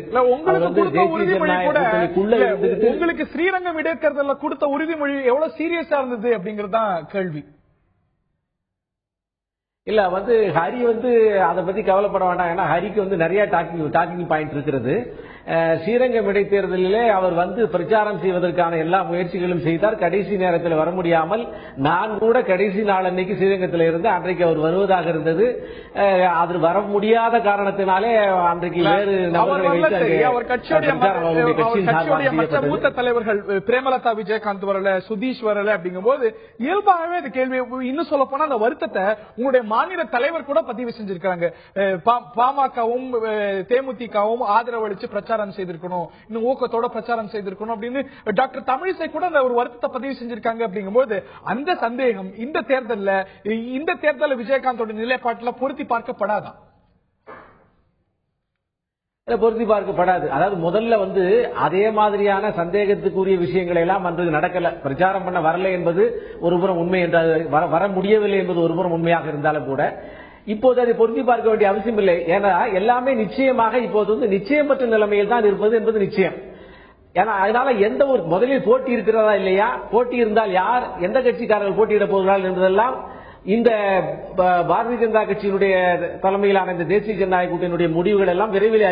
உங்களுக்கு ஸ்ரீரங்கம் இடைத்தேர்தலில் கொடுத்த உறுதிமொழி எவ்வளவு சீரியஸா இருந்தது அப்படிங்கறதுதான் கேள்வி. இல்ல ஹரி அதை பத்தி கவலைப்பட வேண்டாம். ஏன்னா ஹரிக்கு நிறைய டாக்கிங் பாயிண்ட் இருக்கிறது. ஸ்ரீரங்கம் இடைத்தேர்தலிலே அவர் பிரச்சாரம் செய்வதற்கான எல்லா முயற்சிகளும் செய்தார். கடைசி நேரத்தில் வர முடியாமல் நான் கூட கடைசி நாள் அன்னைக்கு ஸ்ரீரங்கத்தில் இருந்து அன்றைக்கு அவர் வருவதாக இருந்தது. அது வர முடியாத காரணத்தினாலே அன்றைக்கு வேறு மூத்த தலைவர்கள் பிரேமலதா விஜயகாந்த் வரல, சுதீஷ் வரல அப்படிங்கும்போது இயல்பாகவே அந்த கேள்வி, இன்னும் சொல்ல போனா அந்த வருத்தத்தை உங்களுடைய மாநில தலைவர் கூட பதிவு செஞ்சிருக்காங்க. பாமகவும் தேமுதிகவும் ஆதரவு அளிச்சு பிரச்சாரம் செய்திருக்கணும், இன்னும் ஊக்கத்தோட பிரச்சாரம் செய்திருக்கணும் அப்படின்னு டாக்டர் தமிழிசை கூட அந்த ஒரு வருத்தத்தை பதிவு செஞ்சிருக்காங்க. அப்படிங்கும்போது அந்த சந்தேகம் இந்த தேர்தலில் விஜயகாந்தோட நிலைப்பாட்டில் பொருத்தி பார்க்கப்படாதான்? பொருத்தி பார்க்கப்படாது. அதாவது முதல்ல அதே மாதிரியான சந்தேகத்துக்குரிய விஷயங்கள் எல்லாம் அன்று நடக்கல. பிரச்சாரம் பண்ண வரல என்பது ஒரு புறம் உண்மை என்றால், வர முடியவில்லை என்பது ஒரு புறம் உண்மையாக இருந்தாலும் கூட இப்போது அதை பொருத்தி பார்க்க வேண்டிய அவசியம் இல்லை. ஏன்னா எல்லாமே நிச்சயமாக இப்போது நிச்சயமற்ற நிலைமையில் தான் இருப்பது என்பது நிச்சயம். ஏன்னா அதனால எந்த ஒரு முதலில் போட்டி இருக்கிறதா இல்லையா, போட்டி இருந்தால் யார், எந்த கட்சிக்காரர்கள் போட்டியிட போகிறார்கள் என்பதெல்லாம் இந்த பாரதிய ஜனதா கட்சியினுடைய தலைமையிலான இந்த தேசிய ஜனநாயக கூட்டணியுடைய முடிவுகள் எல்லாம் விரைவில்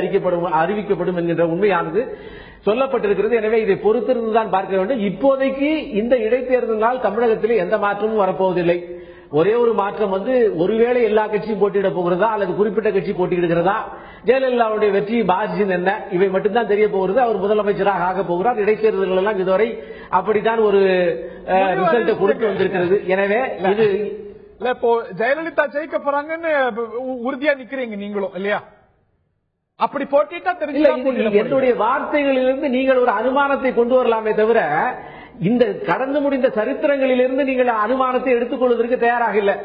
அறிவிக்கப்படும் என்கின்ற உண்மையானது சொல்லப்பட்டிருக்கிறது. எனவே இதை பொறுத்திருந்துதான் பார்க்க வேண்டும். இப்போதைக்கு இந்த இடைத்தேர்தலால் தமிழகத்தில் எந்த மாற்றமும் வரப்போவதில்லை. ஒரே ஒரு மாற்றம் ஒருவேளை எல்லா கட்சியும் போட்டியிட போகிறதா அல்லது குறிப்பிட்ட கட்சி போட்டியிடுகிறதா, ஜெயலலிதாவுடைய வெற்றி மார்ஜின் என்ன, இவை மட்டும்தான் தெரிய போகிறது. அவர் முதலமைச்சராக ஆக போகிறார். இடைத்தேர்தல்கள் எல்லாம் இதுவரை அப்படித்தான் ஒரு ரிசல்ட் கொடுத்து வந்திருக்கிறது. எனவே இது இப்போ ஜெயலலிதா ஜெயிக்க போறாங்கன்னு உறுதியா நிக்கிறீங்க நீங்களும் இல்லையா? அப்படி போட்டிட்டா தெரிஞ்சு என்னுடைய வார்த்தைகளிலிருந்து நீங்கள் ஒரு அனுமானத்தை கொண்டு வரலாமே தவிர இந்த கடந்து முடிந்த சரித்திரங்களிலிருந்து நீங்கள் அனுமானத்தை எடுத்துக் கொள்வதற்கு தயாராக இல்லை.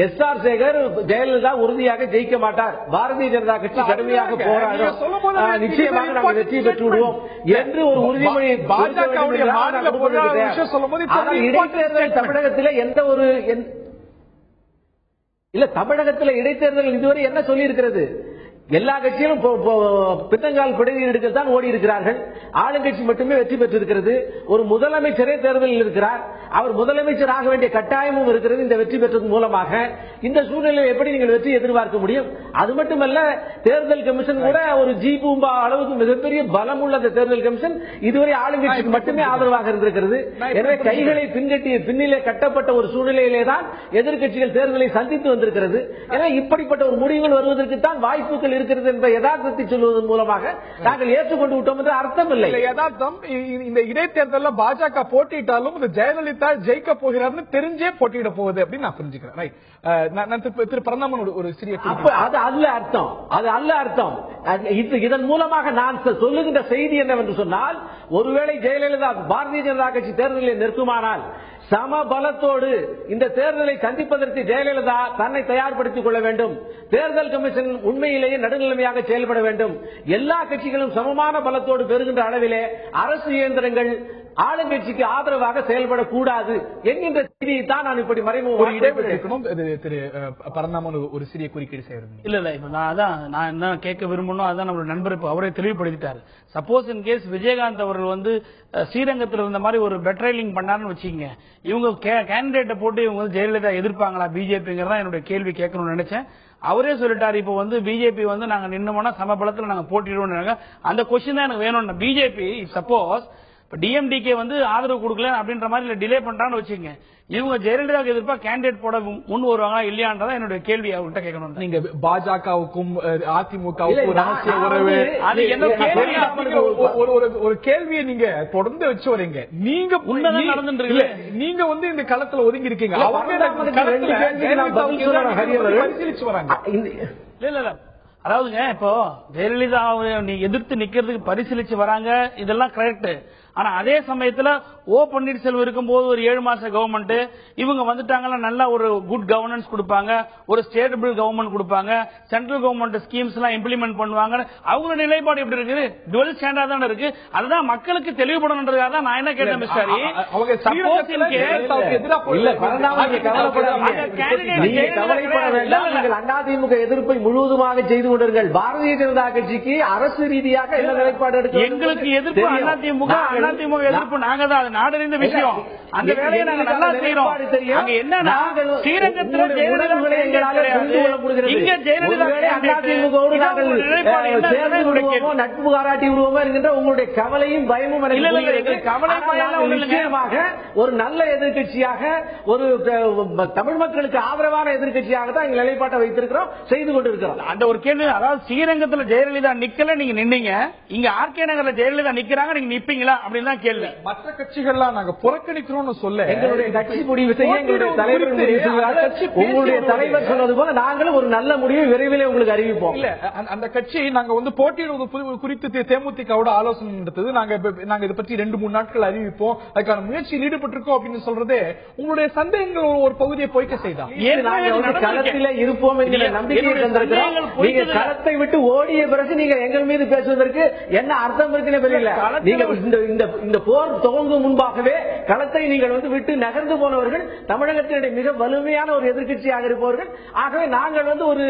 எஸ்.ஆர். சேகர் ஜெயலலிதா உறுதியாக ஜெயிக்க மாட்டார், பாரதிய ஜனதா கட்சி கடுமையாக போராடும், நிச்சயமாக நாங்கள் வெற்றி பெற்று விடுவோம் என்று ஒரு உறுதிமொழியை இடைத்தேர்தல் தமிழகத்தில் எந்த ஒரு இல்ல தமிழகத்தில் இடைத்தேர்தல் இதுவரை என்ன சொல்லி இருக்கிறது? எல்லா கட்சியிலும் பின்னங்கால் பிடங்கி எடுக்கத்தான் ஓடி இருக்கிறார்கள். ஆளுங்கட்சி மட்டுமே வெற்றி பெற்றிருக்கிறது. ஒரு முதலமைச்சரே தேர்தலில் இருக்கிறார். அவர் முதலமைச்சர் ஆக வேண்டிய கட்டாயமும் இருக்கிறது. இந்த வெற்றி பெற்றது மூலமாக இந்த சூழ்நிலையில் எப்படி நீங்கள் வெற்றி எதிர்பார்க்க முடியும்? அது மட்டுமல்ல, தேர்தல் கமிஷன் கூட ஒரு ஜி பூம்பா அளவுக்கு மிகப்பெரிய பலம் உள்ள தேர்தல் கமிஷன் இதுவரை ஆளுங்கட்சிக்கு மட்டுமே ஆதரவாக இருந்திருக்கிறது. எனவே கைகளை பின்னிலே கட்டப்பட்ட ஒரு சூழ்நிலையிலே தான் எதிர்கட்சிகள் தேர்தலை சந்தித்து வந்திருக்கிறது. எனவே இப்படிப்பட்ட ஒரு முடிவுகள் வருவதற்கு தான் வாய்ப்புகள் இருக்கிறது என்ற யதார்த்தத்தை சொல்வதன் மூலமாக நாங்கள் ஏற்றுக்கொண்டு விட்டோம் என்று அர்த்தம் இல்லை. யதார்த்தம் இந்த இடைத்தேர்தலில் பாஜக போட்டியிட்டாலும் ஜெயலலிதா ஜெயிக்க போகிறார்னு தெரிஞ்சே போட்டியிட போகுது அப்படின்னு நான் புரிஞ்சுக்கிறேன். திரு பரந்தாமன் ஒரு சிறிய அது அல்ல அர்த்தம், அது அல்ல அர்த்தம். இதன் மூலமாக நான் சொல்லுகின்ற செய்தி என்னவென்று சொன்னால், ஒருவேளை ஜெயலலிதா பாரதிய ஜனதா கட்சி தேர்தலில் நிற்குமானால் சம பலத்தோடு இந்த தேர்தலை சந்திப்பதற்கு ஜெயலலிதா தன்னை தயார்படுத்திக் கொள்ள வேண்டும். தேர்தல் கமிஷன் உண்மையிலேயே நடுநிலைமையாக செயல்பட வேண்டும். எல்லா கட்சிகளும் சமமான பலத்தோடு பெறுகின்ற அளவிலே அரசு இயந்திரங்கள் ஆளுங்கட்சிக்கு ஆதரவாக செயல்படக்கூடாது என்கின்ற செய்தியை தான் நான் இப்படி ஒரு இடைவெளி இருக்கணும். திரு பரந்தாமன் ஒரு சிறிய குறுக்கீடு செய்யறது இல்ல இப்ப நான் என்ன கேட்க விரும்பணும், அதான் நம்மளோட நண்பர் இப்ப அவரே தெளிவுபடுத்திட்டாரு. சப்போஸ் இன் கேஸ் விஜயகாந்த் அவர்கள் ஸ்ரீரங்கத்தில் இருந்த மாதிரி ஒரு பெட்ரைலிங் பண்ணாருன்னு வச்சுக்கோங்க, இவங்க கேண்டிடேட்டை போட்டு இவங்க ஜெயலலிதா எதிர்ப்பாங்களா பிஜேபிங்கிறதா என்னுடைய கேள்வி கேட்கணும்னு நினைச்சேன். அவரே சொல்லிட்டாரு, இப்ப பிஜேபி நாங்க நின்னோம்னா சமபலத்தில் நாங்க போட்டிடுவோம். அந்த கொஸ்டின் தான் எனக்கு வேணும். பிஜேபி சப்போஸ் டிஎம்டிகே வந்து ஆதரவு கொடுக்கல அப்படின்ற மாதிரி டிலே பண்றான்னு வச்சுங்க, இவங்க ஜெயலலிதாவுக்கு எதிர்ப்பா கேண்டிடேட் போட முன் வருவாங்களா இல்லையான்றதான் என்னுடைய கேள்வி அவர்கிட்ட கேட்கணும். நீங்க பாஜகவுக்கும் அதிமுகவுக்கும் ரகசிய உறவு, அது என்ன ஒரு கேள்வியை நீங்க தொடர்ந்து வச்சு வரீங்க. நீங்க உண்மைதான் நடந்துட்டு நீங்க வந்து இந்த களத்துல ஒதுங்கி இருக்கீங்க, பரிசீலிச்சு வராங்க. இல்ல அதாவதுங்க, இப்போ ஜெயலலிதா நீ எதிர்த்து நிக்கிறதுக்கு பரிசீலிச்சு வராங்க, இதெல்லாம் கரெக்ட். ஆனா அதே சமயத்துல ஓ பன்னீர்செல்வம் இருக்கும்போது ஒரு 7 மாச கவர்மெண்ட் இவங்க வந்துட்டாங்கன்னா நல்லா ஒரு குட் கவர்னன்ஸ் கொடுப்பாங்க, ஒரு ஸ்டேபிள் கவர்மெண்ட் கொடுப்பாங்க, சென்ட்ரல் கவர்மெண்ட் ஸ்கீம்ஸ் எல்லாம் இம்ப்ளிமெண்ட் பண்ணுவாங்க. அவங்க நிலைப்பாடு எப்படி இருக்குது? டுவல் ஸ்டாண்டர்ட் தான் இருக்கு. அதுதான் மக்களுக்கு தெளிவுபடணுன்றதுக்காக தான் நான் என்ன கேட்டேன் மிஸ்டர், அதிமுக எதிர்ப்பை முழுவதுமாக செய்து கொண்டீர்கள். பாரதிய ஜனதா கட்சிக்கு அரசு ரீதியாக என்ன நிலைப்பாடு எடுக்க? எங்களுக்கு எதிர்ப்பு அதிமுக எதிர்ப்பு நாங்க தான், அது நாடறிந்த விஷயம். அந்த வேலையை நாங்க நல்லா செய்யறோம். அங்க என்னன்னா ஸ்ரீரங்கத்தில் நட்பு பாராட்டி விடுவோமா என்கின்ற உங்களுடைய கவலையும் பயமும் நிச்சயமாக ஒரு நல்ல எதிர்கட்சியாக, ஒரு தமிழ் மக்களுக்கு ஆதரவான எதிர்கட்சியாக தான் எங்கள் நிலைப்பாட்டை வைத்திருக்கிறோம், செய்து கொண்டிருக்கிறோம். அந்த ஒரு கேள்வி, அதாவது ஸ்ரீரங்கத்தில் ஜெயலலிதா நிக்கல, நீங்க நின்னீங்க. இங்க ஆர்கே நகர்ல ஜெயலலிதா நிக்கிறாங்க, நீங்க நிப்பீங்களா அப்படின்னு தான் கேள்வி. மற்ற கட்சிகள்லாம் நாங்க புறக்கணிக்கிறோம்னு சொல்ல, எங்களுடைய கட்சி முடிவு செய்ய எங்களுடைய தலைவர் உங்களுடைய தலைவர் சொன்னது போல நாங்களும் ஒரு நல்ல முடிவை விரைவில் உங்களுக்கு அறிவிப்போம். இல்ல அந்த கட்சி நாங்க வந்து போட்டியிடுவது குறித்து தேமுதிகவோட ஆலோசனை நடத்தது. நாங்க இதை பற்றி 2-3 நாட்கள் அறிவிப்போம், அதுக்கான முயற்சியில் ஈடுபட்டிருக்கோம் அப்படின்னு சொல்றதே உங்களுடைய சந்தேகங்கள் ஒரு பகுதியை பொய்க்க செய்தான். களத்திலே இருப்போம் என்கிற நம்பிக்கையை தந்திருக்கிறோம். நீங்க களத்தை விட்டு ஓடிய பிறகு நீங்க எங்கள் மீது பேசுவதற்கு என்ன அர்த்தம் இருக்குன்னு தெரியல. நீங்க இந்த போர் துவங்கும் முன்பாகவே களத்தை நீங்கள் வந்து விட்டு நகர்ந்து போனவர்கள், தமிழகத்தினுடைய மிக வலிமையான ஒரு எதிர்கட்சியாக இருப்பவர்கள். ஆகவே நாங்கள் வந்து ஒரு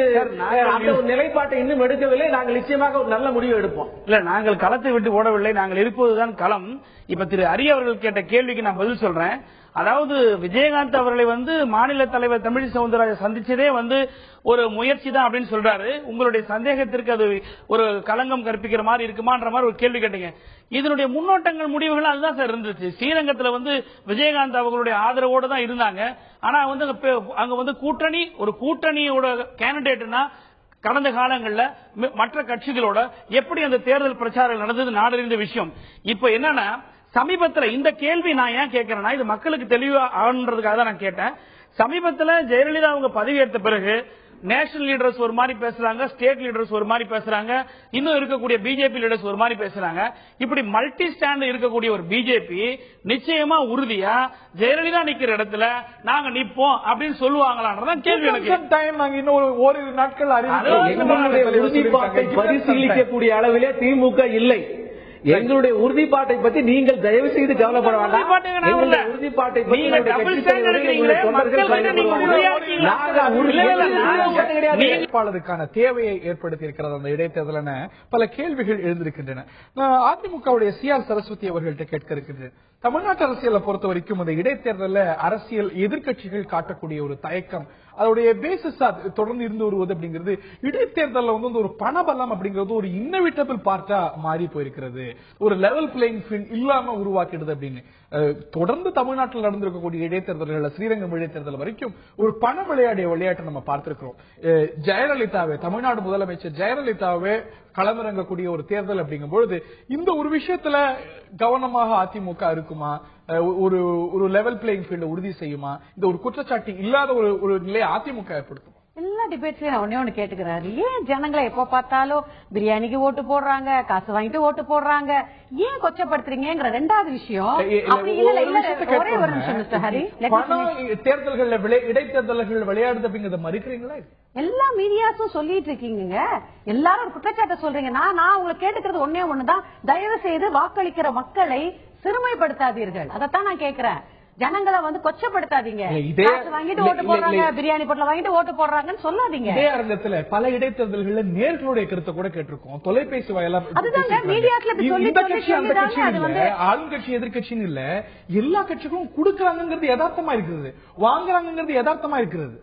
நிலைப்பாட்டை இன்னும் எடுக்கவில்லை. நாங்கள் நிச்சயமாக ஒரு நல்ல முடிவு எடுப்போம். இல்ல, நாங்கள் களத்தை விட்டு ஓடவில்லை, நாங்கள் இருப்பதுதான் களம். இப்ப திரு ஹரி அவர்கள் கேட்ட கேள்விக்கு நான் பதில் சொல்றேன். அதாவது விஜயகாந்த் அவர்களை வந்து மாநில தலைவர் தமிழிசை சவுந்தரராஜன் சந்திச்சதே வந்து ஒரு முயற்சி தான் அப்படின்னு சொல்றாரு. உங்களுடைய சந்தேகத்திற்கு அது ஒரு களங்கம் கற்பிக்கிற மாதிரி இருக்குமான்ற மாதிரி ஒரு கேள்வி கேட்டீங்க. இதனுடைய முன்னோட்டங்கள் முடிவுகள் அதுதான் சார் இருந்துச்சு. ஸ்ரீரங்கத்தில் வந்து விஜயகாந்த் அவர்களுடைய ஆதரவோடு தான் இருந்தாங்க. ஆனா வந்து அங்க வந்து கூட்டணியோட கேண்டிடேட்னா கடந்த காலங்களில் மற்ற கட்சிகளோட எப்படி அந்த தேர்தல் பிரச்சாரம் நடந்தது நாடறிந்த விஷயம். இப்ப என்னன்னா சமீபத்தில் இந்த கேள்வி நான் ஏன் கேட்கிறேன்னா, இது மக்களுக்கு தெளிவா ஆகுன்றதுக்காக தான் நான் கேட்டேன். சமீபத்தில் ஜெயலலிதா அவங்க பதவியேற்ற பிறகு நேஷனல் லீடர்ஸ் ஒரு மாதிரி பேசுறாங்க, ஸ்டேட் லீடர்ஸ் ஒரு மாதிரி பேசுறாங்க, இன்னும் இருக்கக்கூடிய பிஜேபி லீடர்ஸ் ஒரு மாதிரி பேசுறாங்க. இப்படி மல்டி ஸ்டாண்ட் இருக்கக்கூடிய ஒரு பிஜேபி நிச்சயமா உறுதியா ஜெயலலிதா நிக்கிற இடத்துல நாங்க நிப்போம் அப்படின்னு சொல்லுவாங்களான்றதான் கேள்வி. நாங்க இன்னும் ஓரிரு நாட்கள் உறுதிப்பாட்டை பரிசீலிக்கக்கூடிய அளவிலே திமுக இல்லை. எங்களுடைய உறுதிப்பாட்டை பற்றி நீங்கள் தயவு செய்து கவலைப்பட வேண்டாம். உறுதிப்பாட்டை வேட்பாளருக்கான தேவையை ஏற்படுத்தி இருக்கிறது அந்த இடைத்தேர்தல் என பல கேள்விகள் எழுந்திருக்கின்றன. அதிமுகவுடைய CR சரஸ்வதி அவர்கள்ட்ட கேட்க இருக்கின்றன. தமிழ்நாட்டு அரசியலை பொறுத்த வரைக்கும் இந்த இடைத்தேர்தலில் அரசியல் எதிர்கட்சிகள் காட்டக்கூடிய ஒரு தயக்கம், அதோடைய பேசிஸ் தொடர்ந்து இருந்து வருவது அப்படிங்கிறது இடைத்தேர்தலில் வந்து ஒரு பணபலம் அப்படிங்கிறது ஒரு இன்னவிட்டபிள் பார்ட்டா மாறி போயிருக்கிறது. ஒரு லெவல் பிளேயிங் ஃபீல்ட் இல்லாம உருவாக்கிடுது அப்படின்னு தொடர்ந்து தமிழ்நாட்டில் நடந்திருக்கக்கூடிய இடைத்தேர்தல்கள், ஸ்ரீரங்கம் இடைத்தேர்தல் வரைக்கும் ஒரு பண விளையாட்டை நம்ம பார்த்திருக்கிறோம். ஜெயலலிதாவே, தமிழ்நாடு முதலமைச்சர் ஜெயலலிதாவே களமிறங்கக்கூடிய ஒரு தேர்தல் அப்படிங்கும் பொழுது இந்த ஒரு விஷயத்துல கவனமாக அதிமுக இருக்குமா? ஒரு லெவல் பிளேயிங் ஃபீல்ட் உறுதி செய்யுமா? இந்த ஒரு குற்றச்சாட்டு இல்லாத ஒரு நிலையை அதிமுக ஏற்படுத்தும். எல்லா டிபேட்ஸ்லயும் நான் ஒண்ணே கேட்டுக்கிறாரு, ஏன் ஜனங்களை எப்ப பார்த்தாலும் பிரியாணிக்கு ஓட்டு போடுறாங்க, காசு வாங்கிட்டு ஓட்டு போடுறாங்க, ஏன் கொச்சப்படுத்துறீங்கிற ரெண்டாவது விஷயம். ஒரே ஒரு நிமிஷம் மிஸ்டர் ஹரி, இடைத்தேர்தல்கள் விளையாடுது அப்படிங்கறத மறுக்கிறீங்களா? எல்லா மீடியாஸும் சொல்லிட்டு இருக்கீங்க, எல்லாரும் ஒரு குற்றச்சாட்டை சொல்றீங்க. நான் உங்களுக்கு கேட்டுக்கிறது ஒன்னே ஒண்ணுதான், தயவு செய்து வாக்களிக்கிற மக்களை சிறுமைப்படுத்தாதீர்கள். அதைத்தான் நான் கேட்கிறேன். ஜனங்களை வந்து கொச்சப்படுத்தாதீங்க. வாங்கிட்டு ஓட்டு போடுறாங்க, பிரியாணி பொட்டல வாங்கிட்டு ஓட்டு போடுறாங்கன்னு சொல்லாதீங்க. இதே அரங்கத்துல பல இடைத்தேர்தல்கள்ல நேர்களுடைய கருத்தை கூட கேட்டிருக்கோம், தொலைபேசி வாயிலா. ஆளுங்கட்சி எதிர்கட்சின்னு இல்ல, எல்லா கட்சிகளும் கொடுக்கறாங்கிறது யதார்த்தமா இருக்கிறது, வாங்குறாங்கிறது யதார்த்தமா இருக்கிறது.